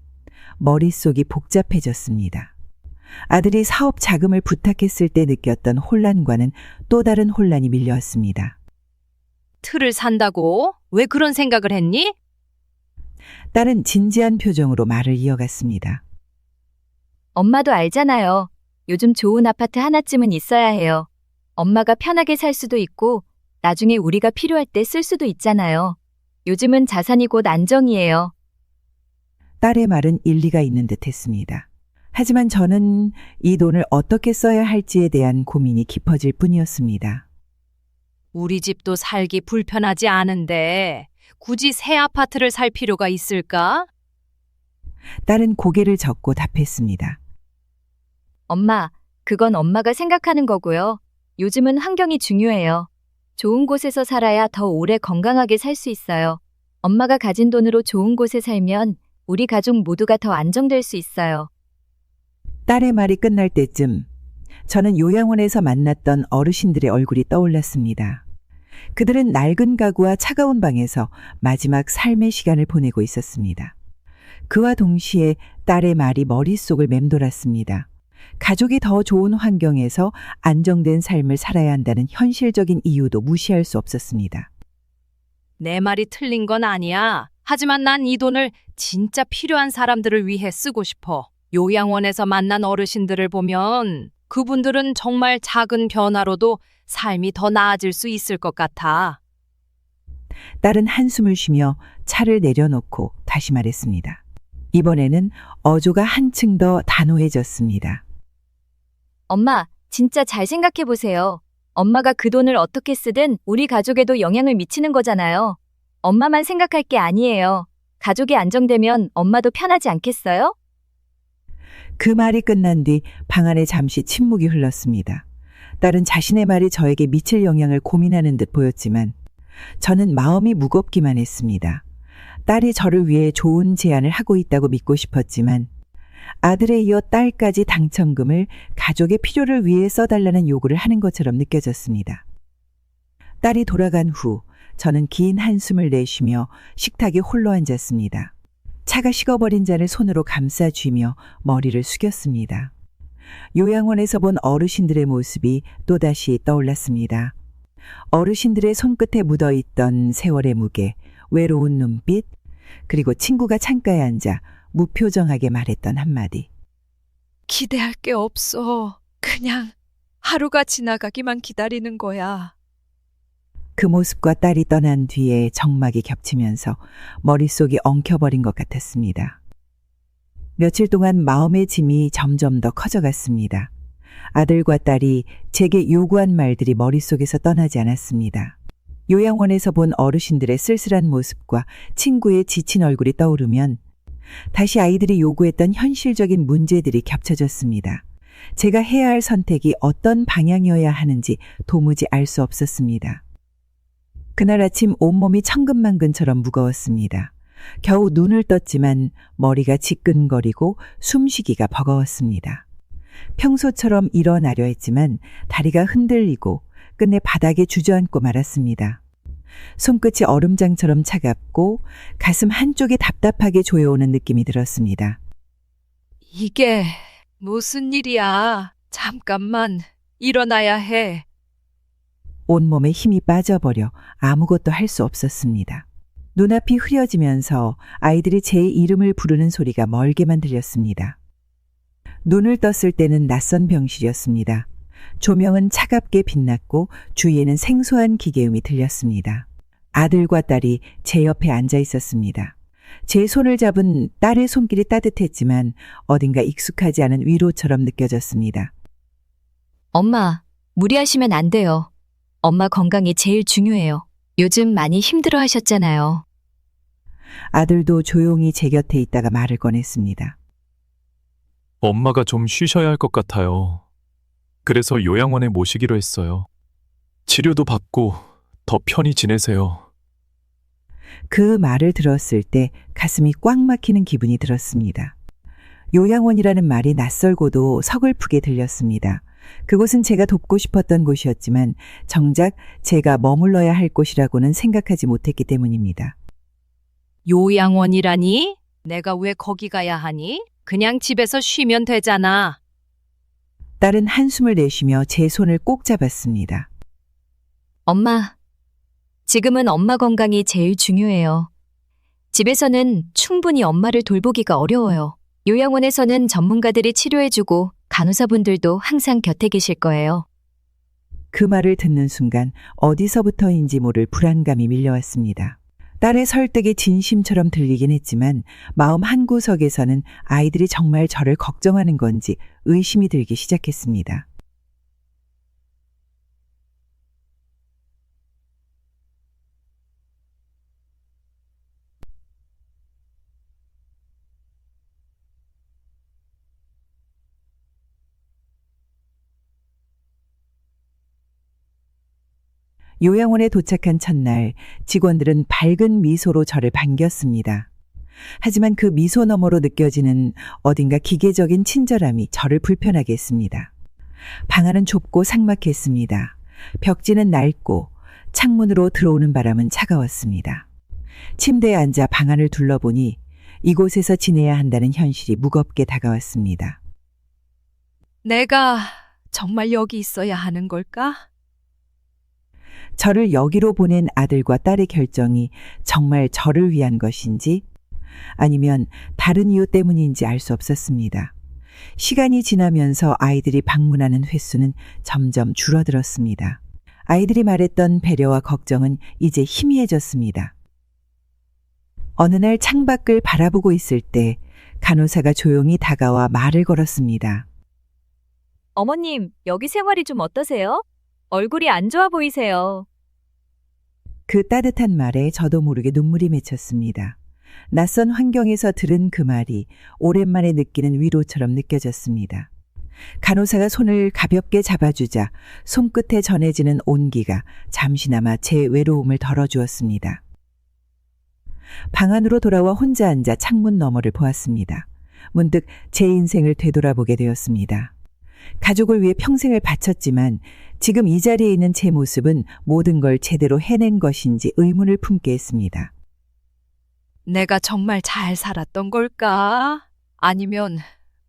머릿속이 복잡해졌습니다. 아들이 사업 자금을 부탁했을 때 느꼈던 혼란과는 또 다른 혼란이 밀려왔습니다. 틀을 산다고? 왜 그런 생각을 했니? 딸은 진지한 표정으로 말을 이어갔습니다. 엄마도 알잖아요. 요즘 좋은 아파트 하나쯤은 있어야 해요. 엄마가 편하게 살 수도 있고 나중에 우리가 필요할 때 쓸 수도 있잖아요. 요즘은 자산이 곧 안정이에요. 딸의 말은 일리가 있는 듯 했습니다. 하지만 저는 이 돈을 어떻게 써야 할지에 대한 고민이 깊어질 뿐이었습니다. 우리 집도 살기 불편하지 않은데 굳이 새 아파트를 살 필요가 있을까? 딸은 고개를 젓고 답했습니다. 엄마, 그건 엄마가 생각하는 거고요. 요즘은 환경이 중요해요. 좋은 곳에서 살아야 더 오래 건강하게 살 수 있어요. 엄마가 가진 돈으로 좋은 곳에 살면 우리 가족 모두가 더 안정될 수 있어요. 딸의 말이 끝날 때쯤 저는 요양원에서 만났던 어르신들의 얼굴이 떠올랐습니다. 그들은 낡은 가구와 차가운 방에서 마지막 삶의 시간을 보내고 있었습니다. 그와 동시에 딸의 말이 머릿속을 맴돌았습니다. 가족이 더 좋은 환경에서 안정된 삶을 살아야 한다는 현실적인 이유도 무시할 수 없었습니다. 내 말이 틀린 건 아니야. 하지만 난 이 돈을 진짜 필요한 사람들을 위해 쓰고 싶어. 요양원에서 만난 어르신들을 보면 그분들은 정말 작은 변화로도 삶이 더 나아질 수 있을 것 같아. 딸은 한숨을 쉬며 차를 내려놓고 다시 말했습니다. 이번에는 어조가 한층 더 단호해졌습니다. 엄마, 진짜 잘 생각해 보세요. 엄마가 그 돈을 어떻게 쓰든 우리 가족에도 영향을 미치는 거잖아요. 엄마만 생각할 게 아니에요. 가족이 안정되면 엄마도 편하지 않겠어요? 그 말이 끝난 뒤 방 안에 잠시 침묵이 흘렀습니다. 딸은 자신의 말이 저에게 미칠 영향을 고민하는 듯 보였지만 저는 마음이 무겁기만 했습니다. 딸이 저를 위해 좋은 제안을 하고 있다고 믿고 싶었지만 아들에 이어 딸까지 당첨금을 가족의 필요를 위해 써달라는 요구를 하는 것처럼 느껴졌습니다. 딸이 돌아간 후 저는 긴 한숨을 내쉬며 식탁에 홀로 앉았습니다. 차가 식어버린 잔을 손으로 감싸 쥐며 머리를 숙였습니다. 요양원에서 본 어르신들의 모습이 또다시 떠올랐습니다. 어르신들의 손끝에 묻어있던 세월의 무게, 외로운 눈빛, 그리고 친구가 창가에 앉아 무표정하게 말했던 한마디. 기대할 게 없어. 그냥 하루가 지나가기만 기다리는 거야. 그 모습과 딸이 떠난 뒤에 정막이 겹치면서 머릿속이 엉켜버린 것 같았습니다. 며칠 동안 마음의 짐이 점점 더 커져갔습니다. 아들과 딸이 제게 요구한 말들이 머릿속에서 떠나지 않았습니다. 요양원에서 본 어르신들의 쓸쓸한 모습과 친구의 지친 얼굴이 떠오르면 다시 아이들이 요구했던 현실적인 문제들이 겹쳐졌습니다. 제가 해야 할 선택이 어떤 방향이어야 하는지 도무지 알 수 없었습니다. 그날 아침 온몸이 천근만근처럼 무거웠습니다. 겨우 눈을 떴지만 머리가 지끈거리고 숨쉬기가 버거웠습니다. 평소처럼 일어나려 했지만 다리가 흔들리고 끝내 바닥에 주저앉고 말았습니다. 손끝이 얼음장처럼 차갑고 가슴 한쪽이 답답하게 조여오는 느낌이 들었습니다. 이게 무슨 일이야. 잠깐만 일어나야 해. 온몸에 힘이 빠져버려 아무것도 할 수 없었습니다. 눈앞이 흐려지면서 아이들이 제 이름을 부르는 소리가 멀게만 들렸습니다. 눈을 떴을 때는 낯선 병실이었습니다. 조명은 차갑게 빛났고 주위에는 생소한 기계음이 들렸습니다. 아들과 딸이 제 옆에 앉아 있었습니다. 제 손을 잡은 딸의 손길이 따뜻했지만 어딘가 익숙하지 않은 위로처럼 느껴졌습니다. 엄마, 무리하시면 안 돼요. 엄마 건강이 제일 중요해요. 요즘 많이 힘들어 하셨잖아요. 아들도 조용히 제 곁에 있다가 말을 꺼냈습니다. 엄마가 좀 쉬셔야 할 것 같아요. 그래서 요양원에 모시기로 했어요. 치료도 받고 더 편히 지내세요. 그 말을 들었을 때 가슴이 꽉 막히는 기분이 들었습니다. 요양원이라는 말이 낯설고도 서글프게 들렸습니다. 그곳은 제가 돕고 싶었던 곳이었지만 정작 제가 머물러야 할 곳이라고는 생각하지 못했기 때문입니다. 요양원이라니? 내가 왜 거기 가야 하니? 그냥 집에서 쉬면 되잖아. 딸은 한숨을 내쉬며 제 손을 꼭 잡았습니다. 엄마, 지금은 엄마 건강이 제일 중요해요. 집에서는 충분히 엄마를 돌보기가 어려워요. 요양원에서는 전문가들이 치료해주고 간호사분들도 항상 곁에 계실 거예요. 그 말을 듣는 순간 어디서부터인지 모를 불안감이 밀려왔습니다. 딸의 설득이 진심처럼 들리긴 했지만 마음 한구석에서는 아이들이 정말 저를 걱정하는 건지 의심이 들기 시작했습니다. 요양원에 도착한 첫날 직원들은 밝은 미소로 저를 반겼습니다. 하지만 그 미소 너머로 느껴지는 어딘가 기계적인 친절함이 저를 불편하게 했습니다. 방 안은 좁고 삭막했습니다. 벽지는 낡고 창문으로 들어오는 바람은 차가웠습니다. 침대에 앉아 방 안을 둘러보니 이곳에서 지내야 한다는 현실이 무겁게 다가왔습니다. 내가 정말 여기 있어야 하는 걸까? 저를 여기로 보낸 아들과 딸의 결정이 정말 저를 위한 것인지 아니면 다른 이유 때문인지 알 수 없었습니다. 시간이 지나면서 아이들이 방문하는 횟수는 점점 줄어들었습니다. 아이들이 말했던 배려와 걱정은 이제 희미해졌습니다. 어느 날 창밖을 바라보고 있을 때 간호사가 조용히 다가와 말을 걸었습니다. 어머님, 여기 생활이 좀 어떠세요? 얼굴이 안 좋아 보이세요. 그 따뜻한 말에 저도 모르게 눈물이 맺혔습니다. 낯선 환경에서 들은 그 말이 오랜만에 느끼는 위로처럼 느껴졌습니다. 간호사가 손을 가볍게 잡아주자 손끝에 전해지는 온기가 잠시나마 제 외로움을 덜어주었습니다. 방 안으로 돌아와 혼자 앉아 창문 너머를 보았습니다. 문득 제 인생을 되돌아보게 되었습니다. 가족을 위해 평생을 바쳤지만 지금 이 자리에 있는 제 모습은 모든 걸 제대로 해낸 것인지 의문을 품게 했습니다. 내가 정말 잘 살았던 걸까? 아니면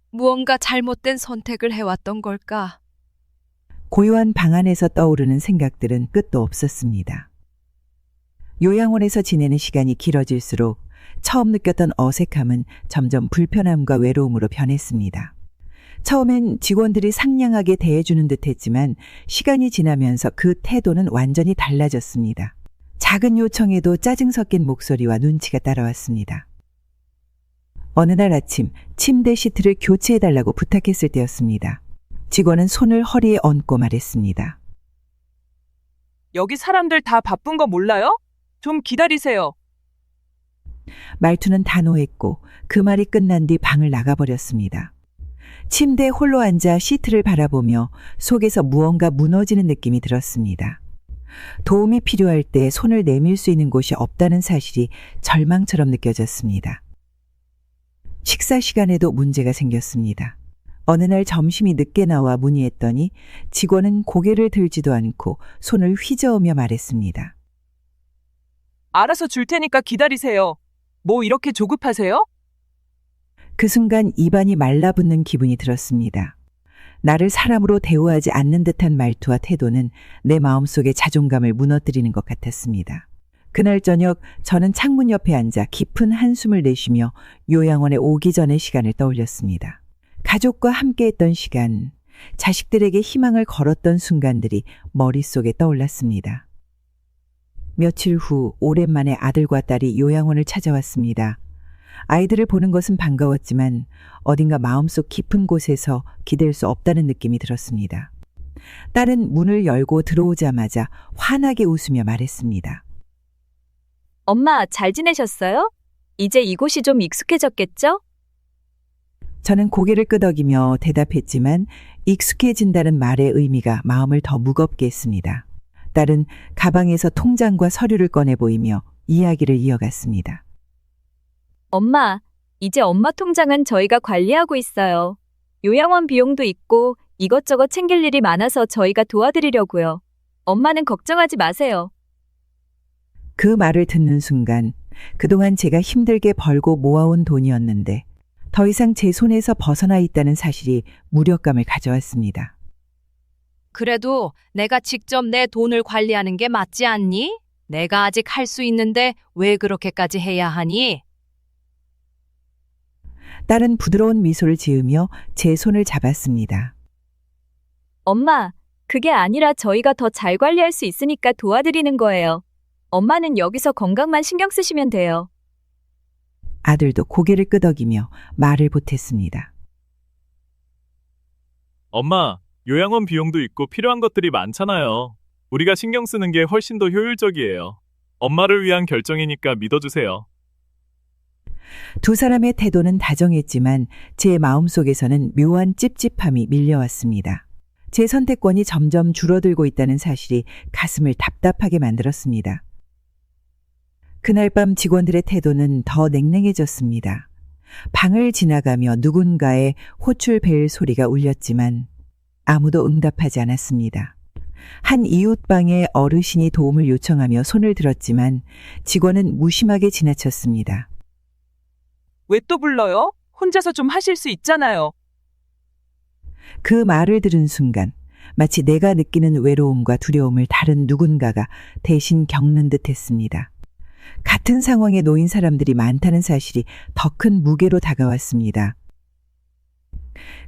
무언가 잘못된 선택을 해왔던 걸까? 고요한 방 안에서 떠오르는 생각들은 끝도 없었습니다. 요양원에서 지내는 시간이 길어질수록 처음 느꼈던 어색함은 점점 불편함과 외로움으로 변했습니다. 처음엔 직원들이 상냥하게 대해주는 듯 했지만 시간이 지나면서 그 태도는 완전히 달라졌습니다. 작은 요청에도 짜증 섞인 목소리와 눈치가 따라왔습니다. 어느 날 아침 침대 시트를 교체해달라고 부탁했을 때였습니다. 직원은 손을 허리에 얹고 말했습니다. 여기 사람들 다 바쁜 거 몰라요? 좀 기다리세요. 말투는 단호했고 그 말이 끝난 뒤 방을 나가버렸습니다. 침대에 홀로 앉아 시트를 바라보며 속에서 무언가 무너지는 느낌이 들었습니다. 도움이 필요할 때 손을 내밀 수 있는 곳이 없다는 사실이 절망처럼 느껴졌습니다. 식사 시간에도 문제가 생겼습니다. 어느 날 점심이 늦게 나와 문의했더니 직원은 고개를 들지도 않고 손을 휘저으며 말했습니다. 알아서 줄 테니까 기다리세요. 뭐 이렇게 조급하세요? 그 순간 입안이 말라붙는 기분이 들었습니다. 나를 사람으로 대우하지 않는 듯한 말투와 태도는 내 마음속의 자존감을 무너뜨리는 것 같았습니다. 그날 저녁 저는 창문 옆에 앉아 깊은 한숨을 내쉬며 요양원에 오기 전의 시간을 떠올렸습니다. 가족과 함께했던 시간, 자식들에게 희망을 걸었던 순간들이 머릿속에 떠올랐습니다. 며칠 후 오랜만에 아들과 딸이 요양원을 찾아왔습니다. 아이들을 보는 것은 반가웠지만 어딘가 마음속 깊은 곳에서 기댈 수 없다는 느낌이 들었습니다. 딸은 문을 열고 들어오자마자 환하게 웃으며 말했습니다. 엄마, 잘 지내셨어요? 이제 이곳이 좀 익숙해졌겠죠? 저는 고개를 끄덕이며 대답했지만 익숙해진다는 말의 의미가 마음을 더 무겁게 했습니다. 딸은 가방에서 통장과 서류를 꺼내 보이며 이야기를 이어갔습니다. 엄마, 이제 엄마 통장은 저희가 관리하고 있어요. 요양원 비용도 있고 이것저것 챙길 일이 많아서 저희가 도와드리려고요. 엄마는 걱정하지 마세요. 그 말을 듣는 순간 그동안 제가 힘들게 벌고 모아온 돈이었는데 더 이상 제 손에서 벗어나 있다는 사실이 무력감을 가져왔습니다. 그래도 내가 직접 내 돈을 관리하는 게 맞지 않니? 내가 아직 할 수 있는데 왜 그렇게까지 해야 하니? 딸은 부드러운 미소를 지으며 제 손을 잡았습니다. 엄마, 그게 아니라 저희가 더 잘 관리할 수 있으니까 도와드리는 거예요. 엄마는 여기서 건강만 신경 쓰시면 돼요. 아들도 고개를 끄덕이며 말을 보탰습니다. 엄마, 요양원 비용도 있고 필요한 것들이 많잖아요. 우리가 신경 쓰는 게 훨씬 더 효율적이에요. 엄마를 위한 결정이니까 믿어주세요. 두 사람의 태도는 다정했지만 제 마음속에서는 묘한 찝찝함이 밀려왔습니다. 제 선택권이 점점 줄어들고 있다는 사실이 가슴을 답답하게 만들었습니다. 그날 밤 직원들의 태도는 더 냉랭해졌습니다. 방을 지나가며 누군가의 호출벨 소리가 울렸지만 아무도 응답하지 않았습니다. 한 이웃방의 어르신이 도움을 요청하며 손을 들었지만 직원은 무심하게 지나쳤습니다. 왜 또 불러요? 혼자서 좀 하실 수 있잖아요. 그 말을 들은 순간 마치 내가 느끼는 외로움과 두려움을 다른 누군가가 대신 겪는 듯 했습니다. 같은 상황에 놓인 사람들이 많다는 사실이 더 큰 무게로 다가왔습니다.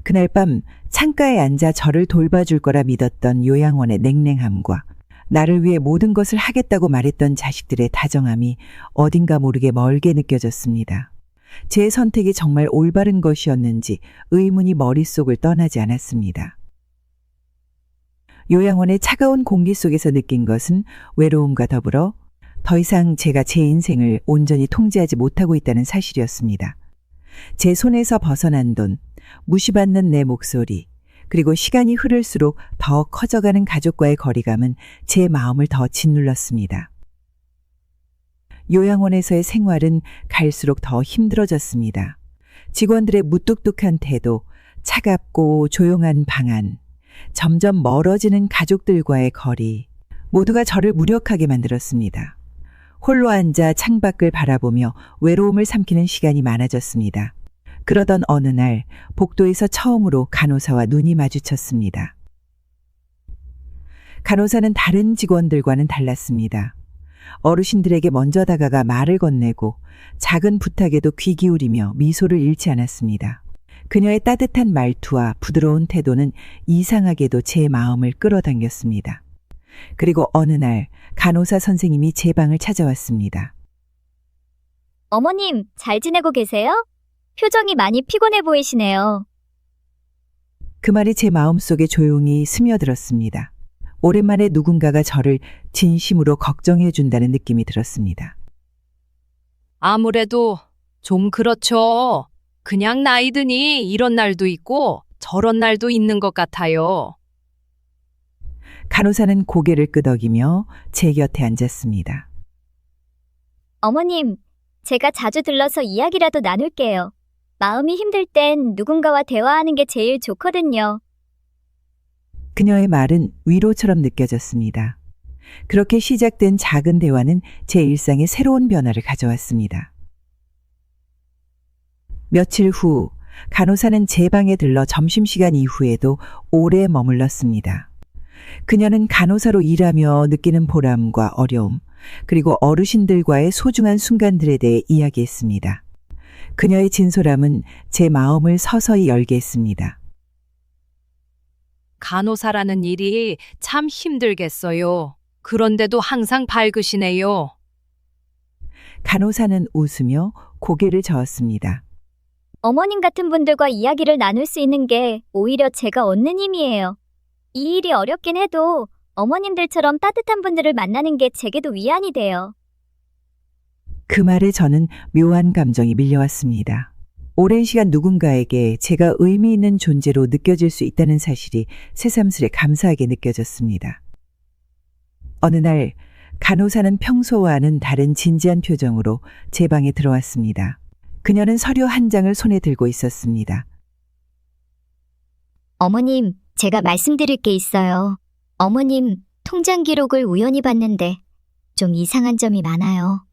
그날 밤 창가에 앉아 저를 돌봐줄 거라 믿었던 요양원의 냉랭함과 나를 위해 모든 것을 하겠다고 말했던 자식들의 다정함이 어딘가 모르게 멀게 느껴졌습니다. 제 선택이 정말 올바른 것이었는지 의문이 머릿속을 떠나지 않았습니다. 요양원의 차가운 공기 속에서 느낀 것은 외로움과 더불어 더 이상 제가 제 인생을 온전히 통제하지 못하고 있다는 사실이었습니다. 제 손에서 벗어난 돈, 무시받는 내 목소리, 그리고 시간이 흐를수록 더 커져가는 가족과의 거리감은 제 마음을 더 짓눌렀습니다. 요양원에서의 생활은 갈수록 더 힘들어졌습니다. 직원들의 무뚝뚝한 태도, 차갑고 조용한 방안, 점점 멀어지는 가족들과의 거리, 모두가 저를 무력하게 만들었습니다. 홀로 앉아 창밖을 바라보며 외로움을 삼키는 시간이 많아졌습니다. 그러던 어느 날 복도에서 처음으로 간호사와 눈이 마주쳤습니다. 간호사는 다른 직원들과는 달랐습니다. 어르신들에게 먼저 다가가 말을 건네고 작은 부탁에도 귀 기울이며 미소를 잃지 않았습니다. 그녀의 따뜻한 말투와 부드러운 태도는 이상하게도 제 마음을 끌어당겼습니다. 그리고 어느 날 간호사 선생님이 제 방을 찾아왔습니다. 어머님, 잘 지내고 계세요? 표정이 많이 피곤해 보이시네요. 그 말이 제 마음속에 조용히 스며들었습니다. 오랜만에 누군가가 저를 진심으로 걱정해 준다는 느낌이 들었습니다. 아무래도 좀 그렇죠. 그냥 나이 드니 이런 날도 있고 저런 날도 있는 것 같아요. 간호사는 고개를 끄덕이며 제 곁에 앉았습니다. 어머님, 제가 자주 들러서 이야기라도 나눌게요. 마음이 힘들 땐 누군가와 대화하는 게 제일 좋거든요. 그녀의 말은 위로처럼 느껴졌습니다. 그렇게 시작된 작은 대화는 제 일상에 새로운 변화를 가져왔습니다. 며칠 후 간호사는 제 방에 들러 점심시간 이후에도 오래 머물렀습니다. 그녀는 간호사로 일하며 느끼는 보람과 어려움, 그리고 어르신들과의 소중한 순간들에 대해 이야기했습니다. 그녀의 진솔함은 제 마음을 서서히 열게 했습니다. 간호사라는 일이 참 힘들겠어요. 그런데도 항상 밝으시네요. 간호사는 웃으며 고개를 저었습니다. 어머님 같은 분들과 이야기를 나눌 수 있는 게 오히려 제가 얻는 힘이에요. 이 일이 어렵긴 해도 어머님들처럼 따뜻한 분들을 만나는 게 제게도 위안이 돼요. 그 말에 저는 묘한 감정이 밀려왔습니다. 오랜 시간 누군가에게 제가 의미 있는 존재로 느껴질 수 있다는 사실이 새삼스레 감사하게 느껴졌습니다. 어느 날 간호사는 평소와는 다른 진지한 표정으로 제 방에 들어왔습니다. 그녀는 서류 한 장을 손에 들고 있었습니다. 어머님, 제가 말씀드릴 게 있어요. 어머님, 통장 기록을 우연히 봤는데 좀 이상한 점이 많아요.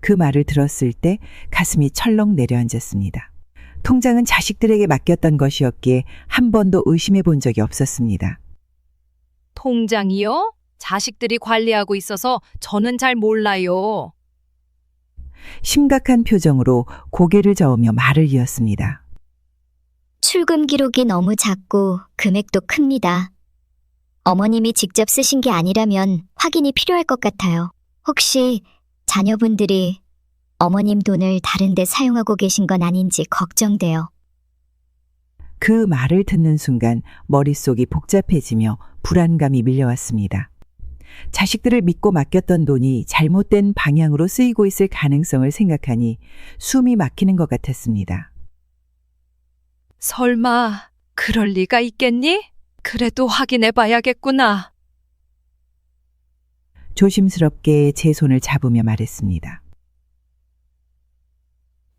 그 말을 들었을 때 가슴이 철렁 내려앉았습니다. 통장은 자식들에게 맡겼던 것이었기에 한 번도 의심해 본 적이 없었습니다. 통장이요? 자식들이 관리하고 있어서 저는 잘 몰라요. 심각한 표정으로 고개를 저으며 말을 이었습니다. 출금 기록이 너무 작고 금액도 큽니다. 어머님이 직접 쓰신 게 아니라면 확인이 필요할 것 같아요. 혹시 자녀분들이 어머님 돈을 다른 데 사용하고 계신 건 아닌지 걱정돼요. 그 말을 듣는 순간 머릿속이 복잡해지며 불안감이 밀려왔습니다. 자식들을 믿고 맡겼던 돈이 잘못된 방향으로 쓰이고 있을 가능성을 생각하니 숨이 막히는 것 같았습니다. 설마 그럴 리가 있겠니? 그래도 확인해 봐야겠구나. 조심스럽게 제 손을 잡으며 말했습니다.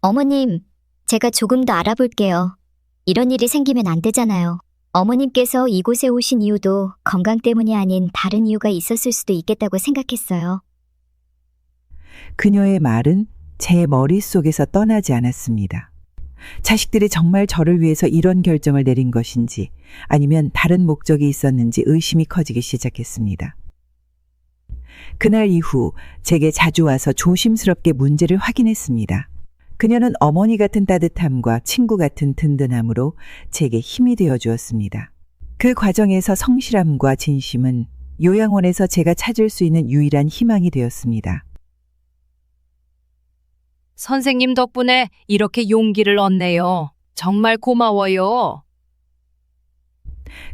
어머님, 제가 조금 더 알아볼게요. 이런 일이 생기면 안 되잖아요. 어머님께서 이곳에 오신 이유도 건강 때문이 아닌 다른 이유가 있었을 수도 있겠다고 생각했어요. 그녀의 말은 제 머릿속에서 떠나지 않았습니다. 자식들이 정말 저를 위해서 이런 결정을 내린 것인지 아니면 다른 목적이 있었는지 의심이 커지기 시작했습니다. 그날 이후 제게 자주 와서 조심스럽게 문제를 확인했습니다. 그녀는 어머니 같은 따뜻함과 친구 같은 든든함으로 제게 힘이 되어 주었습니다. 그 과정에서 성실함과 진심은 요양원에서 제가 찾을 수 있는 유일한 희망이 되었습니다. 선생님 덕분에 이렇게 용기를 얻네요. 정말 고마워요.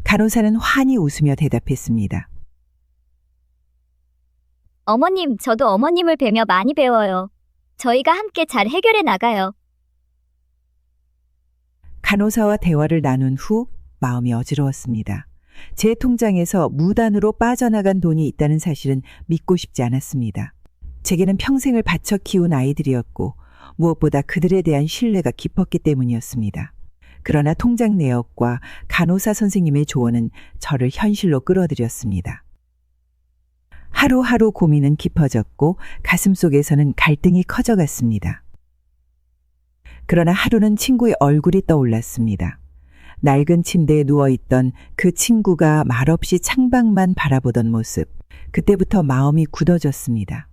간호사는 환히 웃으며 대답했습니다. 어머님, 저도 어머님을 뵈며 많이 배워요. 저희가 함께 잘 해결해 나가요. 간호사와 대화를 나눈 후 마음이 어지러웠습니다. 제 통장에서 무단으로 빠져나간 돈이 있다는 사실은 믿고 싶지 않았습니다. 제게는 평생을 바쳐 키운 아이들이었고 무엇보다 그들에 대한 신뢰가 깊었기 때문이었습니다. 그러나 통장 내역과 간호사 선생님의 조언은 저를 현실로 끌어들였습니다. 하루하루 고민은 깊어졌고 가슴속에서는 갈등이 커져갔습니다. 그러나 하루는 친구의 얼굴이 떠올랐습니다. 낡은 침대에 누워있던 그 친구가 말없이 창밖만 바라보던 모습. 그때부터 마음이 굳어졌습니다.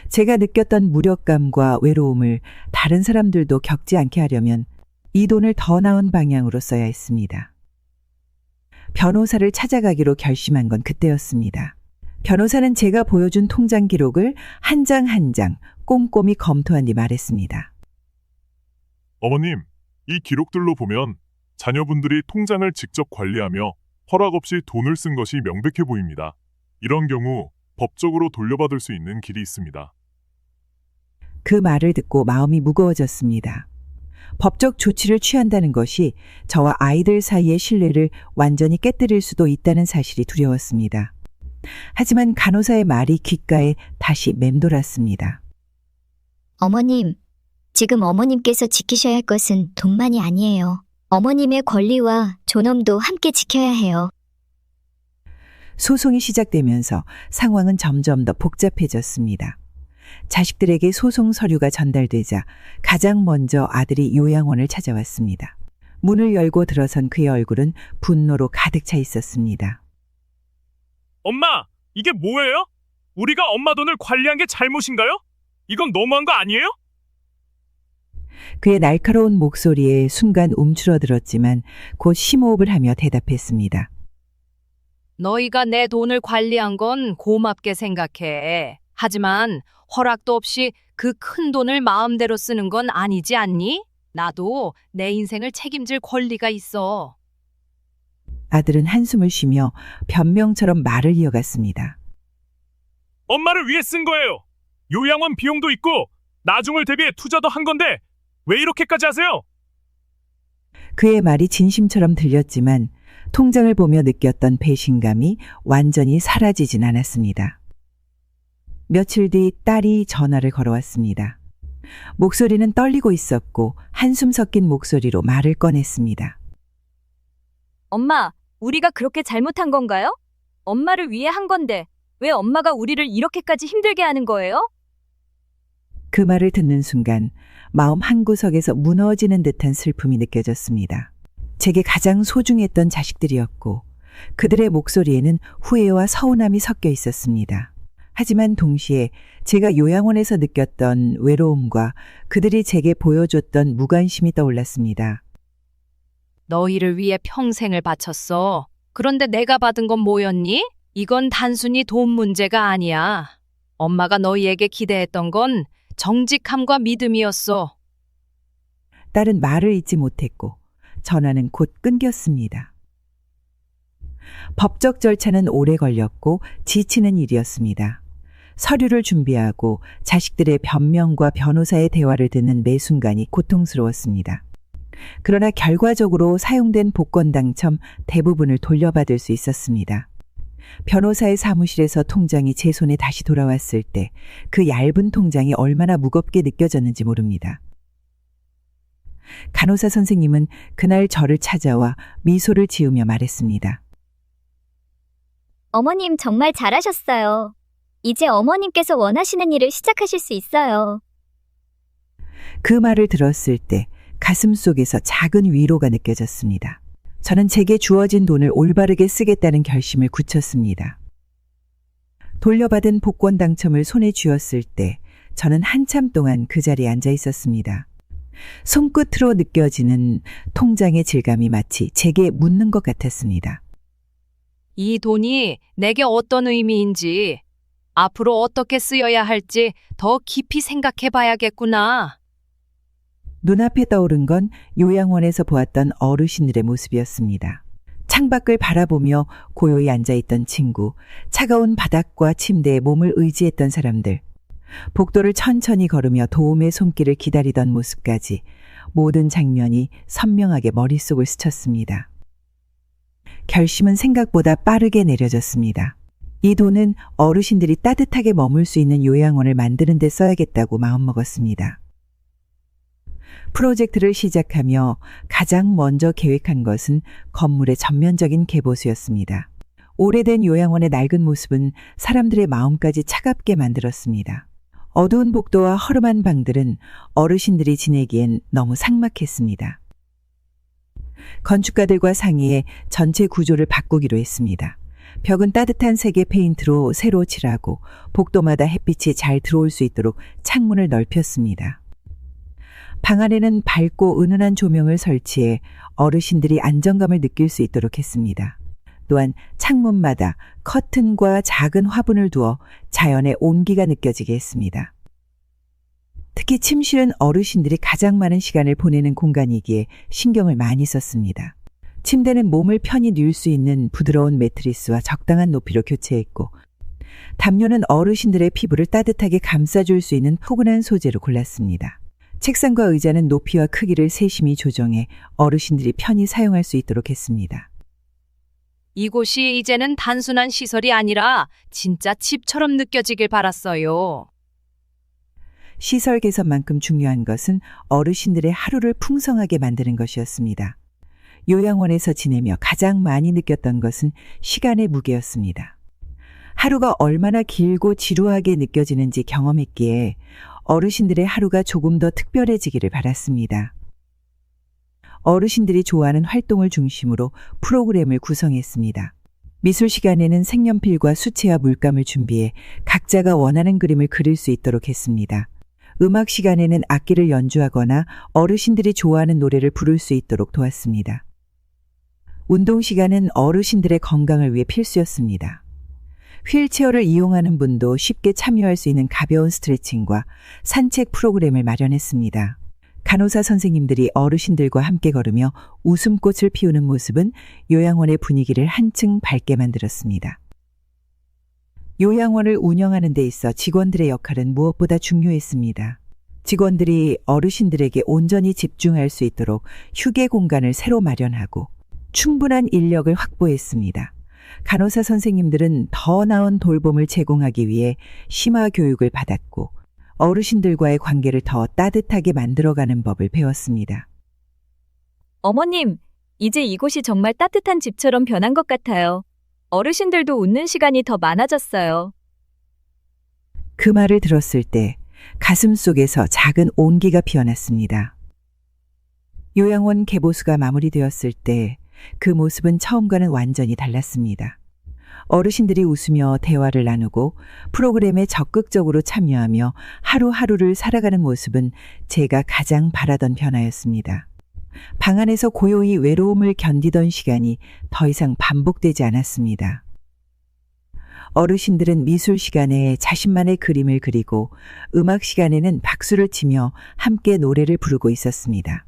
제가 느꼈던 무력감과 외로움을 다른 사람들도 겪지 않게 하려면 이 돈을 더 나은 방향으로 써야 했습니다. 변호사를 찾아가기로 결심한 건 그때였습니다. 변호사는 제가 보여준 통장 기록을 한 장 한 장 꼼꼼히 검토한 뒤 말했습니다. 어머님, 이 기록들로 보면 자녀분들이 통장을 직접 관리하며 허락 없이 돈을 쓴 것이 명백해 보입니다. 이런 경우 법적으로 돌려받을 수 있는 길이 있습니다. 그 말을 듣고 마음이 무거워졌습니다. 법적 조치를 취한다는 것이 저와 아이들 사이의 신뢰를 완전히 깨뜨릴 수도 있다는 사실이 두려웠습니다. 하지만 간호사의 말이 귓가에 다시 맴돌았습니다. 어머님, 지금 어머님께서 지키셔야 할 것은 돈만이 아니에요. 어머님의 권리와 존엄도 함께 지켜야 해요. 소송이 시작되면서 상황은 점점 더 복잡해졌습니다. 자식들에게 소송 서류가 전달되자 가장 먼저 아들이 요양원을 찾아왔습니다. 문을 열고 들어선 그의 얼굴은 분노로 가득 차 있었습니다. 엄마, 이게 뭐예요? 우리가 엄마 돈을 관리한 게 잘못인가요? 이건 너무한 거 아니에요? 그의 날카로운 목소리에 순간 움츠러들었지만 곧 심호흡을 하며 대답했습니다. 너희가 내 돈을 관리한 건 고맙게 생각해. 하지만 허락도 없이 그 큰 돈을 마음대로 쓰는 건 아니지 않니? 나도 내 인생을 책임질 권리가 있어. 아들은 한숨을 쉬며 변명처럼 말을 이어갔습니다. 엄마를 위해 쓴 거예요. 요양원 비용도 있고 나중을 대비해 투자도 한 건데 왜 이렇게까지 하세요? 그의 말이 진심처럼 들렸지만 통장을 보며 느꼈던 배신감이 완전히 사라지진 않았습니다. 며칠 뒤 딸이 전화를 걸어왔습니다. 목소리는 떨리고 있었고 한숨 섞인 목소리로 말을 꺼냈습니다. 엄마, 우리가 그렇게 잘못한 건가요? 엄마를 위해 한 건데 왜 엄마가 우리를 이렇게까지 힘들게 하는 거예요? 그 말을 듣는 순간 마음 한구석에서 무너지는 듯한 슬픔이 느껴졌습니다. 제게 가장 소중했던 자식들이었고 그들의 목소리에는 후회와 서운함이 섞여 있었습니다. 하지만 동시에 제가 요양원에서 느꼈던 외로움과 그들이 제게 보여줬던 무관심이 떠올랐습니다. 너희를 위해 평생을 바쳤어. 그런데 내가 받은 건 뭐였니? 이건 단순히 돈 문제가 아니야. 엄마가 너희에게 기대했던 건 정직함과 믿음이었어. 딸은 말을 잇지 못했고 전화는 곧 끊겼습니다. 법적 절차는 오래 걸렸고 지치는 일이었습니다. 서류를 준비하고 자식들의 변명과 변호사의 대화를 듣는 매 순간이 고통스러웠습니다. 그러나 결과적으로 사용된 복권 당첨 대부분을 돌려받을 수 있었습니다. 변호사의 사무실에서 통장이 제 손에 다시 돌아왔을 때 그 얇은 통장이 얼마나 무겁게 느껴졌는지 모릅니다. 간호사 선생님은 그날 저를 찾아와 미소를 지으며 말했습니다. 어머님 정말 잘하셨어요. 이제 어머님께서 원하시는 일을 시작하실 수 있어요. 그 말을 들었을 때 가슴 속에서 작은 위로가 느껴졌습니다. 저는 제게 주어진 돈을 올바르게 쓰겠다는 결심을 굳혔습니다. 돌려받은 복권 당첨을 손에 쥐었을 때 저는 한참 동안 그 자리에 앉아 있었습니다. 손끝으로 느껴지는 통장의 질감이 마치 제게 묻는 것 같았습니다. 이 돈이 내게 어떤 의미인지, 앞으로 어떻게 쓰여야 할지 더 깊이 생각해 봐야겠구나. 눈앞에 떠오른 건 요양원에서 보았던 어르신들의 모습이었습니다. 창밖을 바라보며 고요히 앉아있던 친구, 차가운 바닥과 침대에 몸을 의지했던 사람들, 복도를 천천히 걸으며 도움의 손길을 기다리던 모습까지 모든 장면이 선명하게 머릿속을 스쳤습니다. 결심은 생각보다 빠르게 내려졌습니다. 이 돈은 어르신들이 따뜻하게 머물 수 있는 요양원을 만드는 데 써야겠다고 마음먹었습니다. 프로젝트를 시작하며 가장 먼저 계획한 것은 건물의 전면적인 개보수였습니다. 오래된 요양원의 낡은 모습은 사람들의 마음까지 차갑게 만들었습니다. 어두운 복도와 허름한 방들은 어르신들이 지내기엔 너무 삭막했습니다. 건축가들과 상의해 전체 구조를 바꾸기로 했습니다. 벽은 따뜻한 색의 페인트로 새로 칠하고 복도마다 햇빛이 잘 들어올 수 있도록 창문을 넓혔습니다. 방 안에는 밝고 은은한 조명을 설치해 어르신들이 안정감을 느낄 수 있도록 했습니다. 또한 창문마다 커튼과 작은 화분을 두어 자연의 온기가 느껴지게 했습니다. 특히 침실은 어르신들이 가장 많은 시간을 보내는 공간이기에 신경을 많이 썼습니다. 침대는 몸을 편히 누울 수 있는 부드러운 매트리스와 적당한 높이로 교체했고, 담요는 어르신들의 피부를 따뜻하게 감싸줄 수 있는 포근한 소재로 골랐습니다. 책상과 의자는 높이와 크기를 세심히 조정해 어르신들이 편히 사용할 수 있도록 했습니다. 이곳이 이제는 단순한 시설이 아니라 진짜 집처럼 느껴지길 바랐어요. 시설 개선만큼 중요한 것은 어르신들의 하루를 풍성하게 만드는 것이었습니다. 요양원에서 지내며 가장 많이 느꼈던 것은 시간의 무게였습니다. 하루가 얼마나 길고 지루하게 느껴지는지 경험했기에 어르신들의 하루가 조금 더 특별해지기를 바랐습니다. 어르신들이 좋아하는 활동을 중심으로 프로그램을 구성했습니다. 미술 시간에는 색연필과 수채와 물감을 준비해 각자가 원하는 그림을 그릴 수 있도록 했습니다. 음악 시간에는 악기를 연주하거나 어르신들이 좋아하는 노래를 부를 수 있도록 도왔습니다. 운동 시간은 어르신들의 건강을 위해 필수였습니다. 휠체어를 이용하는 분도 쉽게 참여할 수 있는 가벼운 스트레칭과 산책 프로그램을 마련했습니다. 간호사 선생님들이 어르신들과 함께 걸으며 웃음꽃을 피우는 모습은 요양원의 분위기를 한층 밝게 만들었습니다. 요양원을 운영하는 데 있어 직원들의 역할은 무엇보다 중요했습니다. 직원들이 어르신들에게 온전히 집중할 수 있도록 휴게 공간을 새로 마련하고 충분한 인력을 확보했습니다. 간호사 선생님들은 더 나은 돌봄을 제공하기 위해 심화 교육을 받았고 어르신들과의 관계를 더 따뜻하게 만들어가는 법을 배웠습니다. 어머님, 이제 이곳이 정말 따뜻한 집처럼 변한 것 같아요. 어르신들도 웃는 시간이 더 많아졌어요. 그 말을 들었을 때 가슴 속에서 작은 온기가 피어났습니다. 요양원 개보수가 마무리되었을 때 그 모습은 처음과는 완전히 달랐습니다. 어르신들이 웃으며 대화를 나누고 프로그램에 적극적으로 참여하며 하루하루를 살아가는 모습은 제가 가장 바라던 변화였습니다. 방 안에서 고요히 외로움을 견디던 시간이 더 이상 반복되지 않았습니다. 어르신들은 미술 시간에 자신만의 그림을 그리고 음악 시간에는 박수를 치며 함께 노래를 부르고 있었습니다.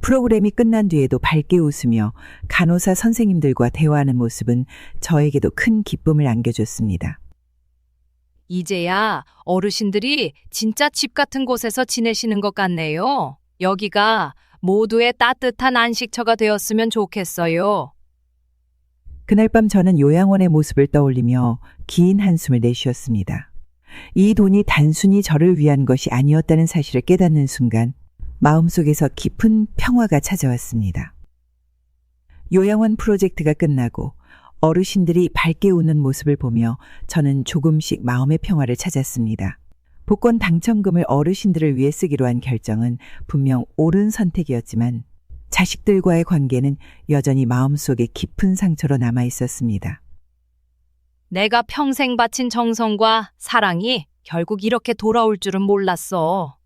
프로그램이 끝난 뒤에도 밝게 웃으며 간호사 선생님들과 대화하는 모습은 저에게도 큰 기쁨을 안겨줬습니다. 이제야 어르신들이 진짜 집 같은 곳에서 지내시는 것 같네요. 여기가 모두의 따뜻한 안식처가 되었으면 좋겠어요. 그날 밤 저는 요양원의 모습을 떠올리며 긴 한숨을 내쉬었습니다. 이 돈이 단순히 저를 위한 것이 아니었다는 사실을 깨닫는 순간 마음속에서 깊은 평화가 찾아왔습니다. 요양원 프로젝트가 끝나고 어르신들이 밝게 웃는 모습을 보며 저는 조금씩 마음의 평화를 찾았습니다. 복권 당첨금을 어르신들을 위해 쓰기로 한 결정은 분명 옳은 선택이었지만 자식들과의 관계는 여전히 마음속에 깊은 상처로 남아 있었습니다. 내가 평생 바친 정성과 사랑이 결국 이렇게 돌아올 줄은 몰랐어.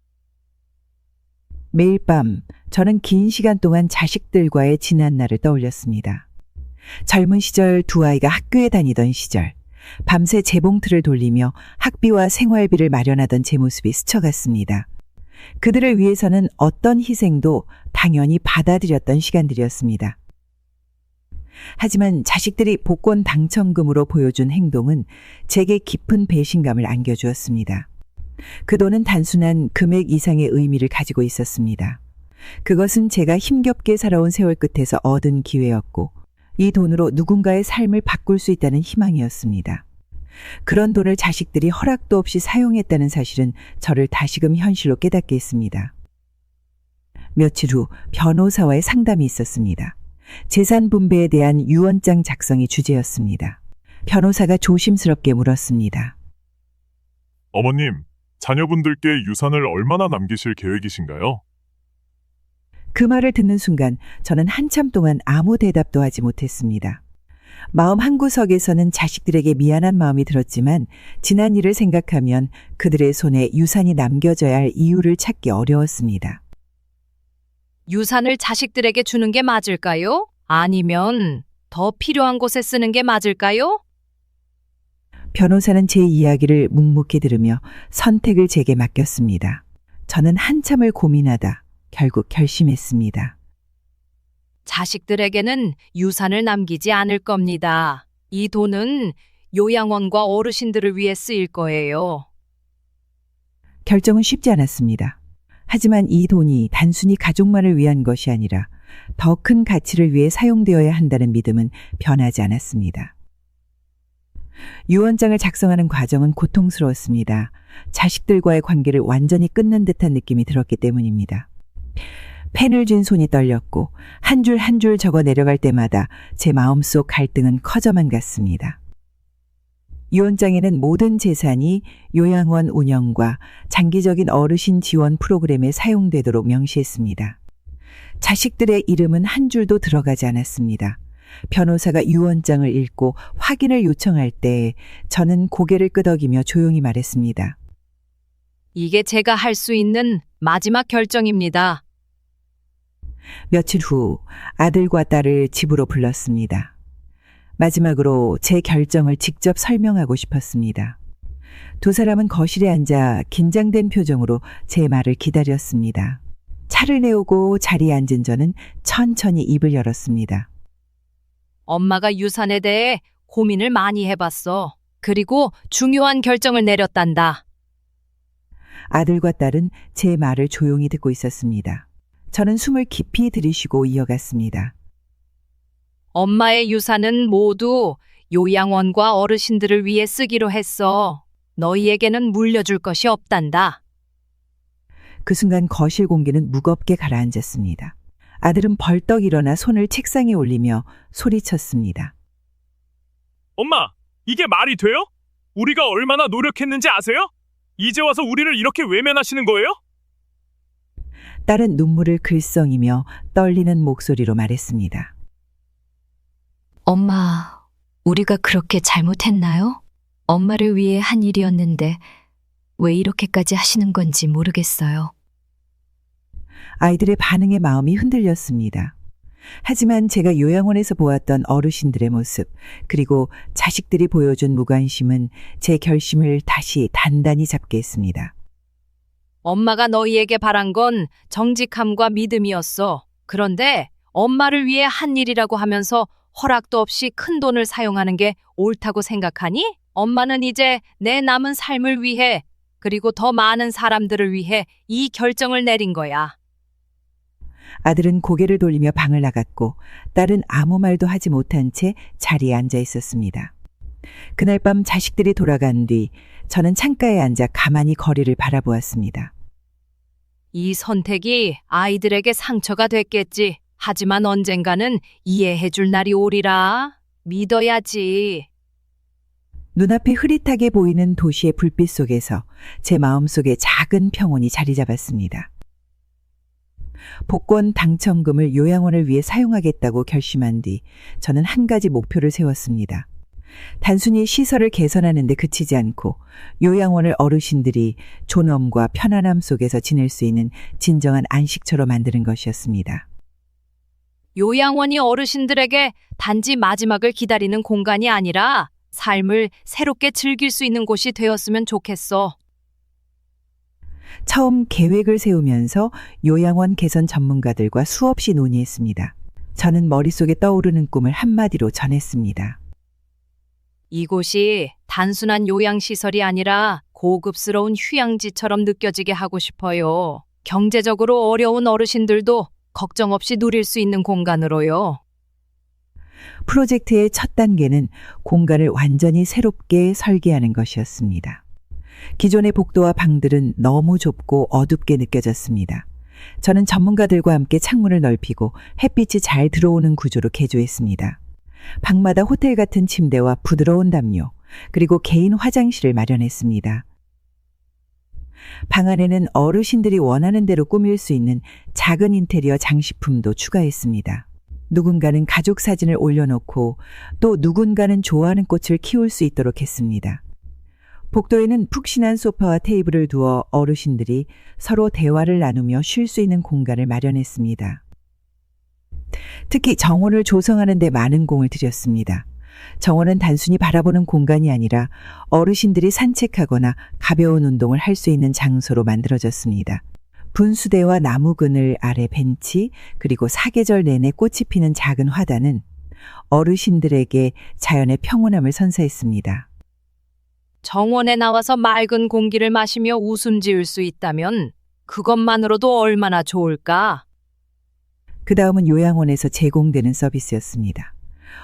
매일 밤 저는 긴 시간 동안 자식들과의 지난 날을 떠올렸습니다. 젊은 시절 두 아이가 학교에 다니던 시절, 밤새 재봉틀을 돌리며 학비와 생활비를 마련하던 제 모습이 스쳐갔습니다. 그들을 위해서는 어떤 희생도 당연히 받아들였던 시간들이었습니다. 하지만 자식들이 복권 당첨금으로 보여준 행동은 제게 깊은 배신감을 안겨주었습니다. 그 돈은 단순한 금액 이상의 의미를 가지고 있었습니다. 그것은 제가 힘겹게 살아온 세월 끝에서 얻은 기회였고 이 돈으로 누군가의 삶을 바꿀 수 있다는 희망이었습니다. 그런 돈을 자식들이 허락도 없이 사용했다는 사실은 저를 다시금 현실로 깨닫게 했습니다. 며칠 후 변호사와의 상담이 있었습니다. 재산 분배에 대한 유언장 작성이 주제였습니다. 변호사가 조심스럽게 물었습니다. 어머님, 자녀분들께 유산을 얼마나 남기실 계획이신가요? 그 말을 듣는 순간 저는 한참 동안 아무 대답도 하지 못했습니다. 마음 한구석에서는 자식들에게 미안한 마음이 들었지만 지난 일을 생각하면 그들의 손에 유산이 남겨져야 할 이유를 찾기 어려웠습니다. 유산을 자식들에게 주는 게 맞을까요? 아니면 더 필요한 곳에 쓰는 게 맞을까요? 변호사는 제 이야기를 묵묵히 들으며 선택을 제게 맡겼습니다. 저는 한참을 고민하다 결국 결심했습니다. 자식들에게는 유산을 남기지 않을 겁니다. 이 돈은 요양원과 어르신들을 위해 쓰일 거예요. 결정은 쉽지 않았습니다. 하지만 이 돈이 단순히 가족만을 위한 것이 아니라 더 큰 가치를 위해 사용되어야 한다는 믿음은 변하지 않았습니다. 유언장을 작성하는 과정은 고통스러웠습니다. 자식들과의 관계를 완전히 끊는 듯한 느낌이 들었기 때문입니다. 펜을 쥔 손이 떨렸고 한 줄 한 줄 적어 내려갈 때마다 제 마음속 갈등은 커져만 갔습니다. 유언장에는 모든 재산이 요양원 운영과 장기적인 어르신 지원 프로그램에 사용되도록 명시했습니다. 자식들의 이름은 한 줄도 들어가지 않았습니다. 변호사가 유언장을 읽고 확인을 요청할 때 저는 고개를 끄덕이며 조용히 말했습니다. 이게 제가 할 수 있는 마지막 결정입니다. 며칠 후 아들과 딸을 집으로 불렀습니다. 마지막으로 제 결정을 직접 설명하고 싶었습니다. 두 사람은 거실에 앉아 긴장된 표정으로 제 말을 기다렸습니다. 차를 내오고 자리에 앉은 저는 천천히 입을 열었습니다. 엄마가 유산에 대해 고민을 많이 해봤어. 그리고 중요한 결정을 내렸단다. 아들과 딸은 제 말을 조용히 듣고 있었습니다. 저는 숨을 깊이 들이쉬고 이어갔습니다. 엄마의 유산은 모두 요양원과 어르신들을 위해 쓰기로 했어. 너희에게는 물려줄 것이 없단다. 그 순간 거실 공기는 무겁게 가라앉았습니다. 아들은 벌떡 일어나 손을 책상에 올리며 소리쳤습니다. 엄마, 이게 말이 돼요? 우리가 얼마나 노력했는지 아세요? 이제 와서 우리를 이렇게 외면하시는 거예요? 딸은 눈물을 글썽이며 떨리는 목소리로 말했습니다. 엄마, 우리가 그렇게 잘못했나요? 엄마를 위해 한 일이었는데 왜 이렇게까지 하시는 건지 모르겠어요. 아이들의 반응에 마음이 흔들렸습니다. 하지만 제가 요양원에서 보았던 어르신들의 모습, 그리고 자식들이 보여준 무관심은 제 결심을 다시 단단히 잡게 했습니다. 엄마가 너희에게 바란 건 정직함과 믿음이었어. 그런데 엄마를 위해 한 일이라고 하면서 허락도 없이 큰 돈을 사용하는 게 옳다고 생각하니? 엄마는 이제 내 남은 삶을 위해, 그리고 더 많은 사람들을 위해 이 결정을 내린 거야. 아들은 고개를 돌리며 방을 나갔고 딸은 아무 말도 하지 못한 채 자리에 앉아 있었습니다. 그날 밤 자식들이 돌아간 뒤 저는 창가에 앉아 가만히 거리를 바라보았습니다. 이 선택이 아이들에게 상처가 됐겠지. 하지만 언젠가는 이해해 줄 날이 오리라. 믿어야지. 눈앞에 흐릿하게 보이는 도시의 불빛 속에서 제 마음속에 작은 평온이 자리 잡았습니다. 복권 당첨금을 요양원을 위해 사용하겠다고 결심한 뒤 저는 한 가지 목표를 세웠습니다. 단순히 시설을 개선하는 데 그치지 않고 요양원을 어르신들이 존엄과 편안함 속에서 지낼 수 있는 진정한 안식처로 만드는 것이었습니다. 요양원이 어르신들에게 단지 마지막을 기다리는 공간이 아니라 삶을 새롭게 즐길 수 있는 곳이 되었으면 좋겠어. 처음 계획을 세우면서 요양원 개선 전문가들과 수없이 논의했습니다. 저는 머릿속에 떠오르는 꿈을 한마디로 전했습니다. 이곳이 단순한 요양시설이 아니라 고급스러운 휴양지처럼 느껴지게 하고 싶어요. 경제적으로 어려운 어르신들도 걱정 없이 누릴 수 있는 공간으로요. 프로젝트의 첫 단계는 공간을 완전히 새롭게 설계하는 것이었습니다. 기존의 복도와 방들은 너무 좁고 어둡게 느껴졌습니다. 저는 전문가들과 함께 창문을 넓히고 햇빛이 잘 들어오는 구조로 개조했습니다. 방마다 호텔 같은 침대와 부드러운 담요, 그리고 개인 화장실을 마련했습니다. 방 안에는 어르신들이 원하는 대로 꾸밀 수 있는 작은 인테리어 장식품도 추가했습니다. 누군가는 가족 사진을 올려놓고 또 누군가는 좋아하는 꽃을 키울 수 있도록 했습니다. 복도에는 푹신한 소파와 테이블을 두어 어르신들이 서로 대화를 나누며 쉴 수 있는 공간을 마련했습니다. 특히 정원을 조성하는 데 많은 공을 들였습니다. 정원은 단순히 바라보는 공간이 아니라 어르신들이 산책하거나 가벼운 운동을 할 수 있는 장소로 만들어졌습니다. 분수대와 나무 그늘 아래 벤치, 그리고 사계절 내내 꽃이 피는 작은 화단은 어르신들에게 자연의 평온함을 선사했습니다. 정원에 나와서 맑은 공기를 마시며 웃음 지을 수 있다면 그것만으로도 얼마나 좋을까? 그 다음은 요양원에서 제공되는 서비스였습니다.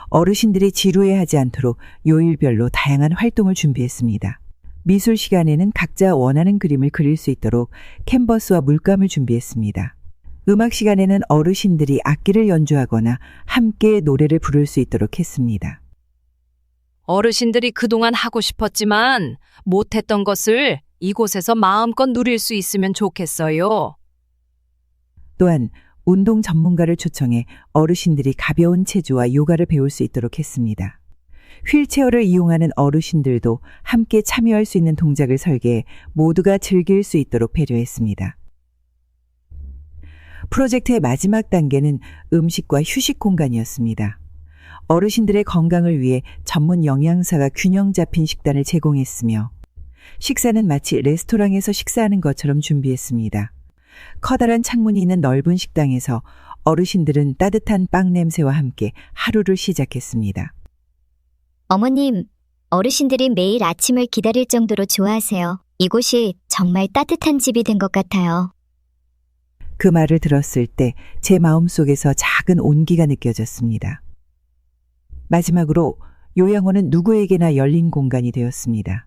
어르신들이 지루해하지 않도록 요일별로 다양한 활동을 준비했습니다. 미술 시간에는 각자 원하는 그림을 그릴 수 있도록 캔버스와 물감을 준비했습니다. 음악 시간에는 어르신들이 악기를 연주하거나 함께 노래를 부를 수 있도록 했습니다. 어르신들이 그동안 하고 싶었지만 못했던 것을 이곳에서 마음껏 누릴 수 있으면 좋겠어요. 또한 운동 전문가를 초청해 어르신들이 가벼운 체조와 요가를 배울 수 있도록 했습니다. 휠체어를 이용하는 어르신들도 함께 참여할 수 있는 동작을 설계해 모두가 즐길 수 있도록 배려했습니다. 프로젝트의 마지막 단계는 음식과 휴식 공간이었습니다. 어르신들의 건강을 위해 전문 영양사가 균형 잡힌 식단을 제공했으며 식사는 마치 레스토랑에서 식사하는 것처럼 준비했습니다. 커다란 창문이 있는 넓은 식당에서 어르신들은 따뜻한 빵 냄새와 함께 하루를 시작했습니다. 어머님, 어르신들이 매일 아침을 기다릴 정도로 좋아하세요. 이곳이 정말 따뜻한 집이 된 것 같아요. 그 말을 들었을 때 제 마음속에서 작은 온기가 느껴졌습니다. 마지막으로 요양원은 누구에게나 열린 공간이 되었습니다.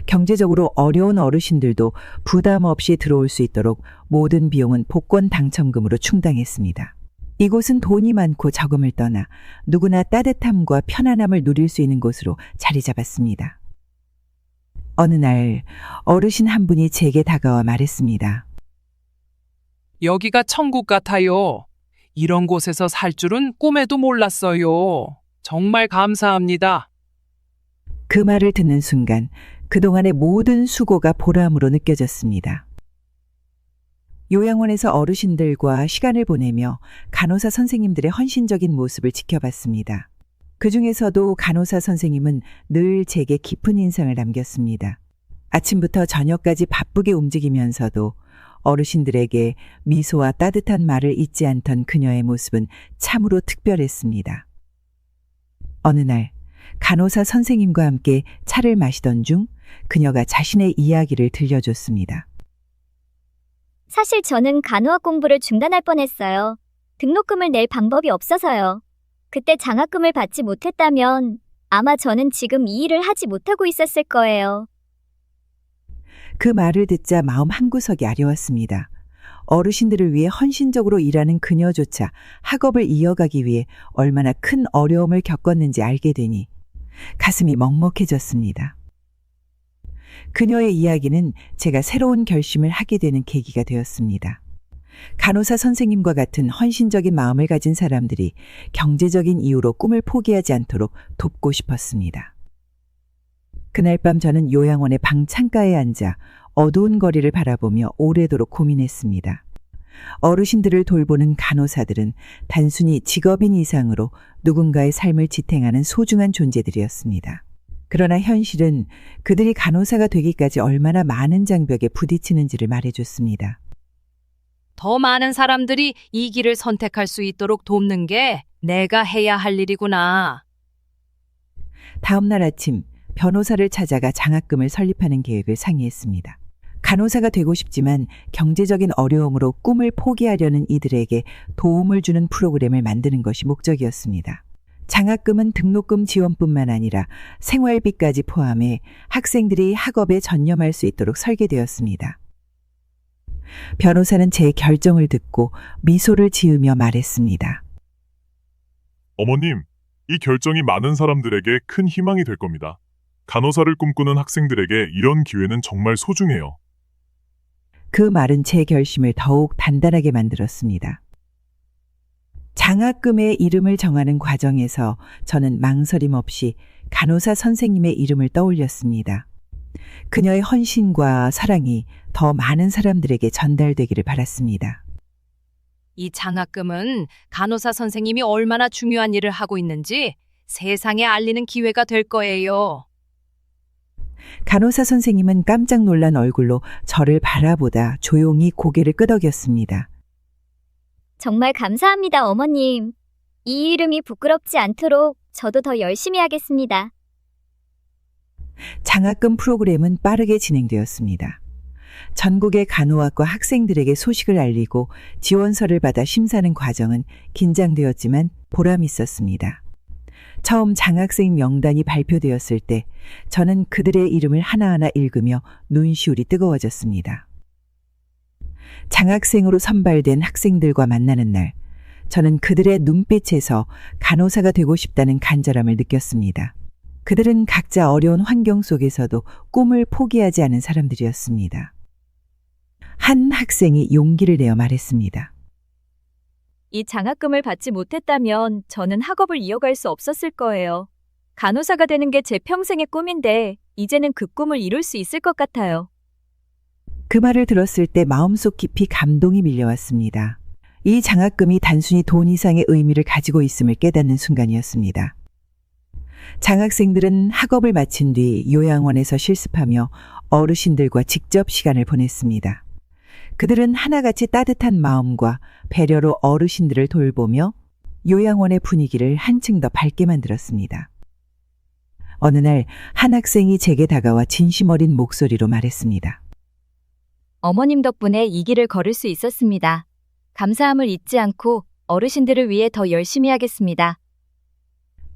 경제적으로 어려운 어르신들도 부담 없이 들어올 수 있도록 모든 비용은 복권 당첨금으로 충당했습니다. 이곳은 돈이 많고 적음을 떠나 누구나 따뜻함과 편안함을 누릴 수 있는 곳으로 자리 잡았습니다. 어느 날 어르신 한 분이 제게 다가와 말했습니다. 여기가 천국 같아요. 이런 곳에서 살 줄은 꿈에도 몰랐어요. 정말 감사합니다. 그 말을 듣는 순간 그동안의 모든 수고가 보람으로 느껴졌습니다. 요양원에서 어르신들과 시간을 보내며 간호사 선생님들의 헌신적인 모습을 지켜봤습니다. 그 중에서도 간호사 선생님은 늘 제게 깊은 인상을 남겼습니다. 아침부터 저녁까지 바쁘게 움직이면서도 어르신들에게 미소와 따뜻한 말을 잊지 않던 그녀의 모습은 참으로 특별했습니다. 어느 날 간호사 선생님과 함께 차를 마시던 중 그녀가 자신의 이야기를 들려줬습니다. 사실 저는 간호학 공부를 중단할 뻔했어요. 등록금을 낼 방법이 없어서요. 그때 장학금을 받지 못했다면 아마 저는 지금 이 일을 하지 못하고 있었을 거예요. 그 말을 듣자 마음 한구석이 아려웠습니다. 어르신들을 위해 헌신적으로 일하는 그녀조차 학업을 이어가기 위해 얼마나 큰 어려움을 겪었는지 알게 되니 가슴이 먹먹해졌습니다. 그녀의 이야기는 제가 새로운 결심을 하게 되는 계기가 되었습니다. 간호사 선생님과 같은 헌신적인 마음을 가진 사람들이 경제적인 이유로 꿈을 포기하지 않도록 돕고 싶었습니다. 그날 밤 저는 요양원의 방 창가에 앉아 어두운 거리를 바라보며 오래도록 고민했습니다. 어르신들을 돌보는 간호사들은 단순히 직업인 이상으로 누군가의 삶을 지탱하는 소중한 존재들이었습니다. 그러나 현실은 그들이 간호사가 되기까지 얼마나 많은 장벽에 부딪히는지를 말해줬습니다. 더 많은 사람들이 이 길을 선택할 수 있도록 돕는 게 내가 해야 할 일이구나. 다음 날 아침 변호사를 찾아가 장학금을 설립하는 계획을 상의했습니다. 간호사가 되고 싶지만 경제적인 어려움으로 꿈을 포기하려는 이들에게 도움을 주는 프로그램을 만드는 것이 목적이었습니다. 장학금은 등록금 지원뿐만 아니라 생활비까지 포함해 학생들이 학업에 전념할 수 있도록 설계되었습니다. 변호사는 제 결정을 듣고 미소를 지으며 말했습니다. 어머님, 이 결정이 많은 사람들에게 큰 희망이 될 겁니다. 간호사를 꿈꾸는 학생들에게 이런 기회는 정말 소중해요. 그 말은 제 결심을 더욱 단단하게 만들었습니다. 장학금의 이름을 정하는 과정에서 저는 망설임 없이 간호사 선생님의 이름을 떠올렸습니다. 그녀의 헌신과 사랑이 더 많은 사람들에게 전달되기를 바랐습니다. 이 장학금은 간호사 선생님이 얼마나 중요한 일을 하고 있는지 세상에 알리는 기회가 될 거예요. 간호사 선생님은 깜짝 놀란 얼굴로 저를 바라보다 조용히 고개를 끄덕였습니다. 정말 감사합니다, 어머님. 이 이름이 부끄럽지 않도록 저도 더 열심히 하겠습니다. 장학금 프로그램은 빠르게 진행되었습니다. 전국의 간호학과 학생들에게 소식을 알리고 지원서를 받아 심사하는 과정은 긴장되었지만 보람 있었습니다. 처음 장학생 명단이 발표되었을 때 저는 그들의 이름을 하나하나 읽으며 눈시울이 뜨거워졌습니다. 장학생으로 선발된 학생들과 만나는 날, 저는 그들의 눈빛에서 간호사가 되고 싶다는 간절함을 느꼈습니다. 그들은 각자 어려운 환경 속에서도 꿈을 포기하지 않은 사람들이었습니다. 한 학생이 용기를 내어 말했습니다. 이 장학금을 받지 못했다면 저는 학업을 이어갈 수 없었을 거예요. 간호사가 되는 게 제 평생의 꿈인데 이제는 그 꿈을 이룰 수 있을 것 같아요. 그 말을 들었을 때 마음속 깊이 감동이 밀려왔습니다. 이 장학금이 단순히 돈 이상의 의미를 가지고 있음을 깨닫는 순간이었습니다. 장학생들은 학업을 마친 뒤 요양원에서 실습하며 어르신들과 직접 시간을 보냈습니다. 그들은 하나같이 따뜻한 마음과 배려로 어르신들을 돌보며 요양원의 분위기를 한층 더 밝게 만들었습니다. 어느 날 한 학생이 제게 다가와 진심 어린 목소리로 말했습니다. 어머님 덕분에 이 길을 걸을 수 있었습니다. 감사함을 잊지 않고 어르신들을 위해 더 열심히 하겠습니다.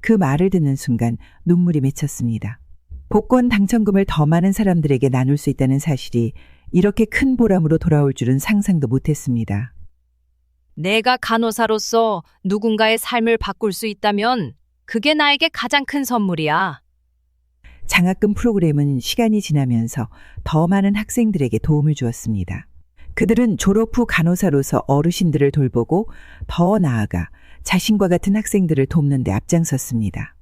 그 말을 듣는 순간 눈물이 맺혔습니다. 복권 당첨금을 더 많은 사람들에게 나눌 수 있다는 사실이 이렇게 큰 보람으로 돌아올 줄은 상상도 못했습니다. 내가 간호사로서 누군가의 삶을 바꿀 수 있다면 그게 나에게 가장 큰 선물이야. 장학금 프로그램은 시간이 지나면서 더 많은 학생들에게 도움을 주었습니다. 그들은 졸업 후 간호사로서 어르신들을 돌보고 더 나아가 자신과 같은 학생들을 돕는 데 앞장섰습니다.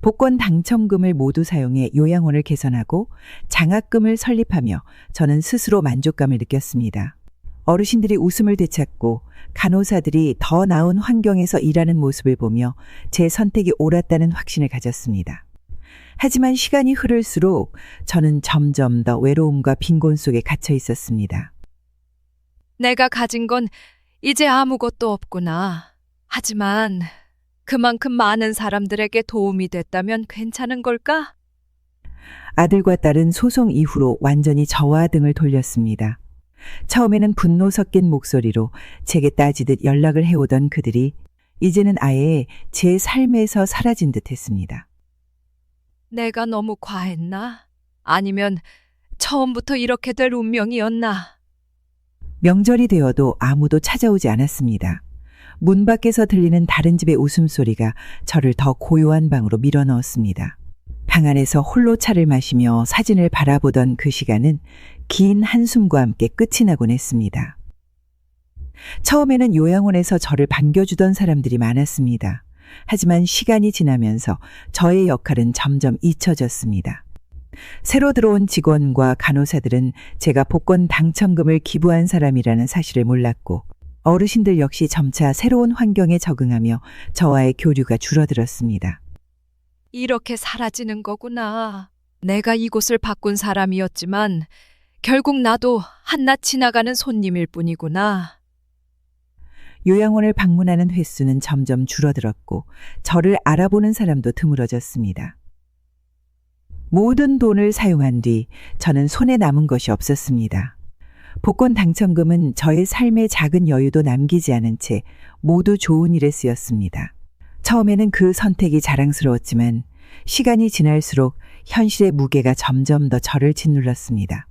복권 당첨금을 모두 사용해 요양원을 개선하고 장학금을 설립하며 저는 스스로 만족감을 느꼈습니다. 어르신들이 웃음을 되찾고 간호사들이 더 나은 환경에서 일하는 모습을 보며 제 선택이 옳았다는 확신을 가졌습니다. 하지만 시간이 흐를수록 저는 점점 더 외로움과 빈곤 속에 갇혀 있었습니다. 내가 가진 건 이제 아무것도 없구나. 하지만 그만큼 많은 사람들에게 도움이 됐다면 괜찮은 걸까? 아들과 딸은 소송 이후로 완전히 저와 등을 돌렸습니다. 처음에는 분노 섞인 목소리로 제게 따지듯 연락을 해오던 그들이 이제는 아예 제 삶에서 사라진 듯 했습니다. 내가 너무 과했나? 아니면 처음부터 이렇게 될 운명이었나? 명절이 되어도 아무도 찾아오지 않았습니다. 문 밖에서 들리는 다른 집의 웃음소리가 저를 더 고요한 방으로 밀어넣었습니다. 방 안에서 홀로 차를 마시며 사진을 바라보던 그 시간은 긴 한숨과 함께 끝이 나곤 했습니다. 처음에는 요양원에서 저를 반겨주던 사람들이 많았습니다. 하지만 시간이 지나면서 저의 역할은 점점 잊혀졌습니다. 새로 들어온 직원과 간호사들은 제가 복권 당첨금을 기부한 사람이라는 사실을 몰랐고 어르신들 역시 점차 새로운 환경에 적응하며 저와의 교류가 줄어들었습니다. 이렇게 사라지는 거구나. 내가 이곳을 바꾼 사람이었지만 결국 나도 한낱 지나가는 손님일 뿐이구나. 요양원을 방문하는 횟수는 점점 줄어들었고 저를 알아보는 사람도 드물어졌습니다. 모든 돈을 사용한 뒤 저는 손에 남은 것이 없었습니다. 복권 당첨금은 저의 삶의 작은 여유도 남기지 않은 채 모두 좋은 일에 쓰였습니다. 처음에는 그 선택이 자랑스러웠지만 시간이 지날수록 현실의 무게가 점점 더 저를 짓눌렀습니다.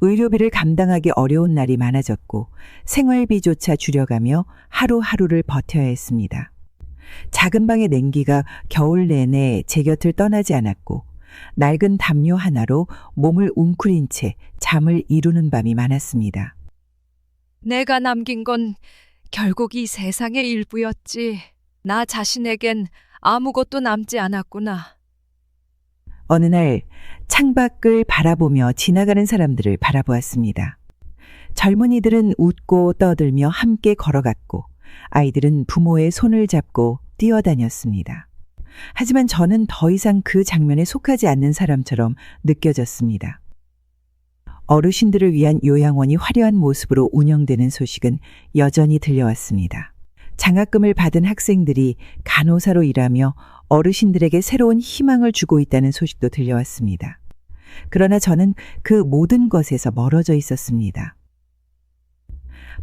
의료비를 감당하기 어려운 날이 많아졌고 생활비조차 줄여가며 하루하루를 버텨야 했습니다. 작은 방의 냉기가 겨울 내내 제 곁을 떠나지 않았고 낡은 담요 하나로 몸을 웅크린 채 잠을 이루는 밤이 많았습니다. 내가 남긴 건 결국 이 세상의 일부였지. 나 자신에겐 아무것도 남지 않았구나. 어느 날 창밖을 바라보며 지나가는 사람들을 바라보았습니다. 젊은이들은 웃고 떠들며 함께 걸어갔고 아이들은 부모의 손을 잡고 뛰어다녔습니다. 하지만 저는 더 이상 그 장면에 속하지 않는 사람처럼 느껴졌습니다. 어르신들을 위한 요양원이 화려한 모습으로 운영되는 소식은 여전히 들려왔습니다. 장학금을 받은 학생들이 간호사로 일하며 어르신들에게 새로운 희망을 주고 있다는 소식도 들려왔습니다. 그러나 저는 그 모든 것에서 멀어져 있었습니다.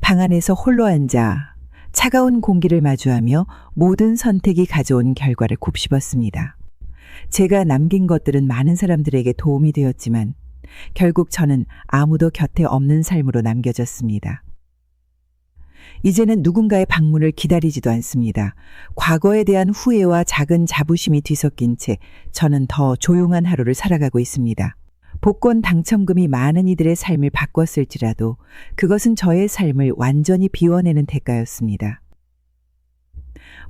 방 안에서 홀로 앉아 차가운 공기를 마주하며 모든 선택이 가져온 결과를 곱씹었습니다. 제가 남긴 것들은 많은 사람들에게 도움이 되었지만 결국 저는 아무도 곁에 없는 삶으로 남겨졌습니다. 이제는 누군가의 방문을 기다리지도 않습니다. 과거에 대한 후회와 작은 자부심이 뒤섞인 채 저는 더 조용한 하루를 살아가고 있습니다. 복권 당첨금이 많은 이들의 삶을 바꿨을지라도 그것은 저의 삶을 완전히 비워내는 대가였습니다.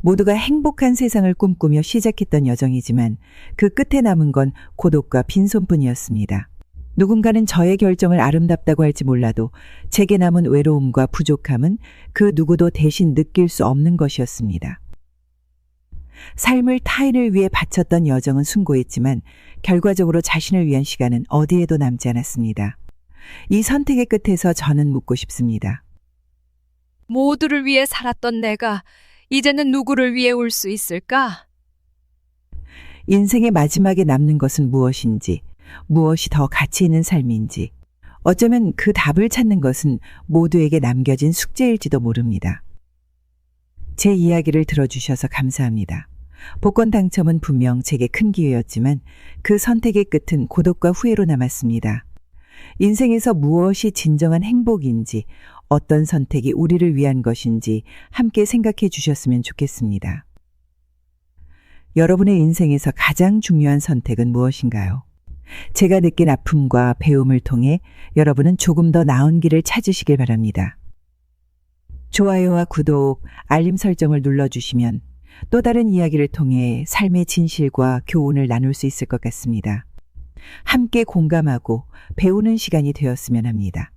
모두가 행복한 세상을 꿈꾸며 시작했던 여정이지만 그 끝에 남은 건 고독과 빈손뿐이었습니다. 누군가는 저의 결정을 아름답다고 할지 몰라도 제게 남은 외로움과 부족함은 그 누구도 대신 느낄 수 없는 것이었습니다. 삶을 타인을 위해 바쳤던 여정은 숭고했지만 결과적으로 자신을 위한 시간은 어디에도 남지 않았습니다. 이 선택의 끝에서 저는 묻고 싶습니다. 모두를 위해 살았던 내가 이제는 누구를 위해 울 수 있을까? 인생의 마지막에 남는 것은 무엇인지, 무엇이 더 가치 있는 삶인지, 어쩌면 그 답을 찾는 것은 모두에게 남겨진 숙제일지도 모릅니다. 제 이야기를 들어주셔서 감사합니다. 복권 당첨은 분명 제게 큰 기회였지만 그 선택의 끝은 고독과 후회로 남았습니다. 인생에서 무엇이 진정한 행복인지, 어떤 선택이 우리를 위한 것인지 함께 생각해 주셨으면 좋겠습니다. 여러분의 인생에서 가장 중요한 선택은 무엇인가요? 제가 느낀 아픔과 배움을 통해 여러분은 조금 더 나은 길을 찾으시길 바랍니다. 좋아요와 구독, 알림 설정을 눌러주시면 또 다른 이야기를 통해 삶의 진실과 교훈을 나눌 수 있을 것 같습니다. 함께 공감하고 배우는 시간이 되었으면 합니다.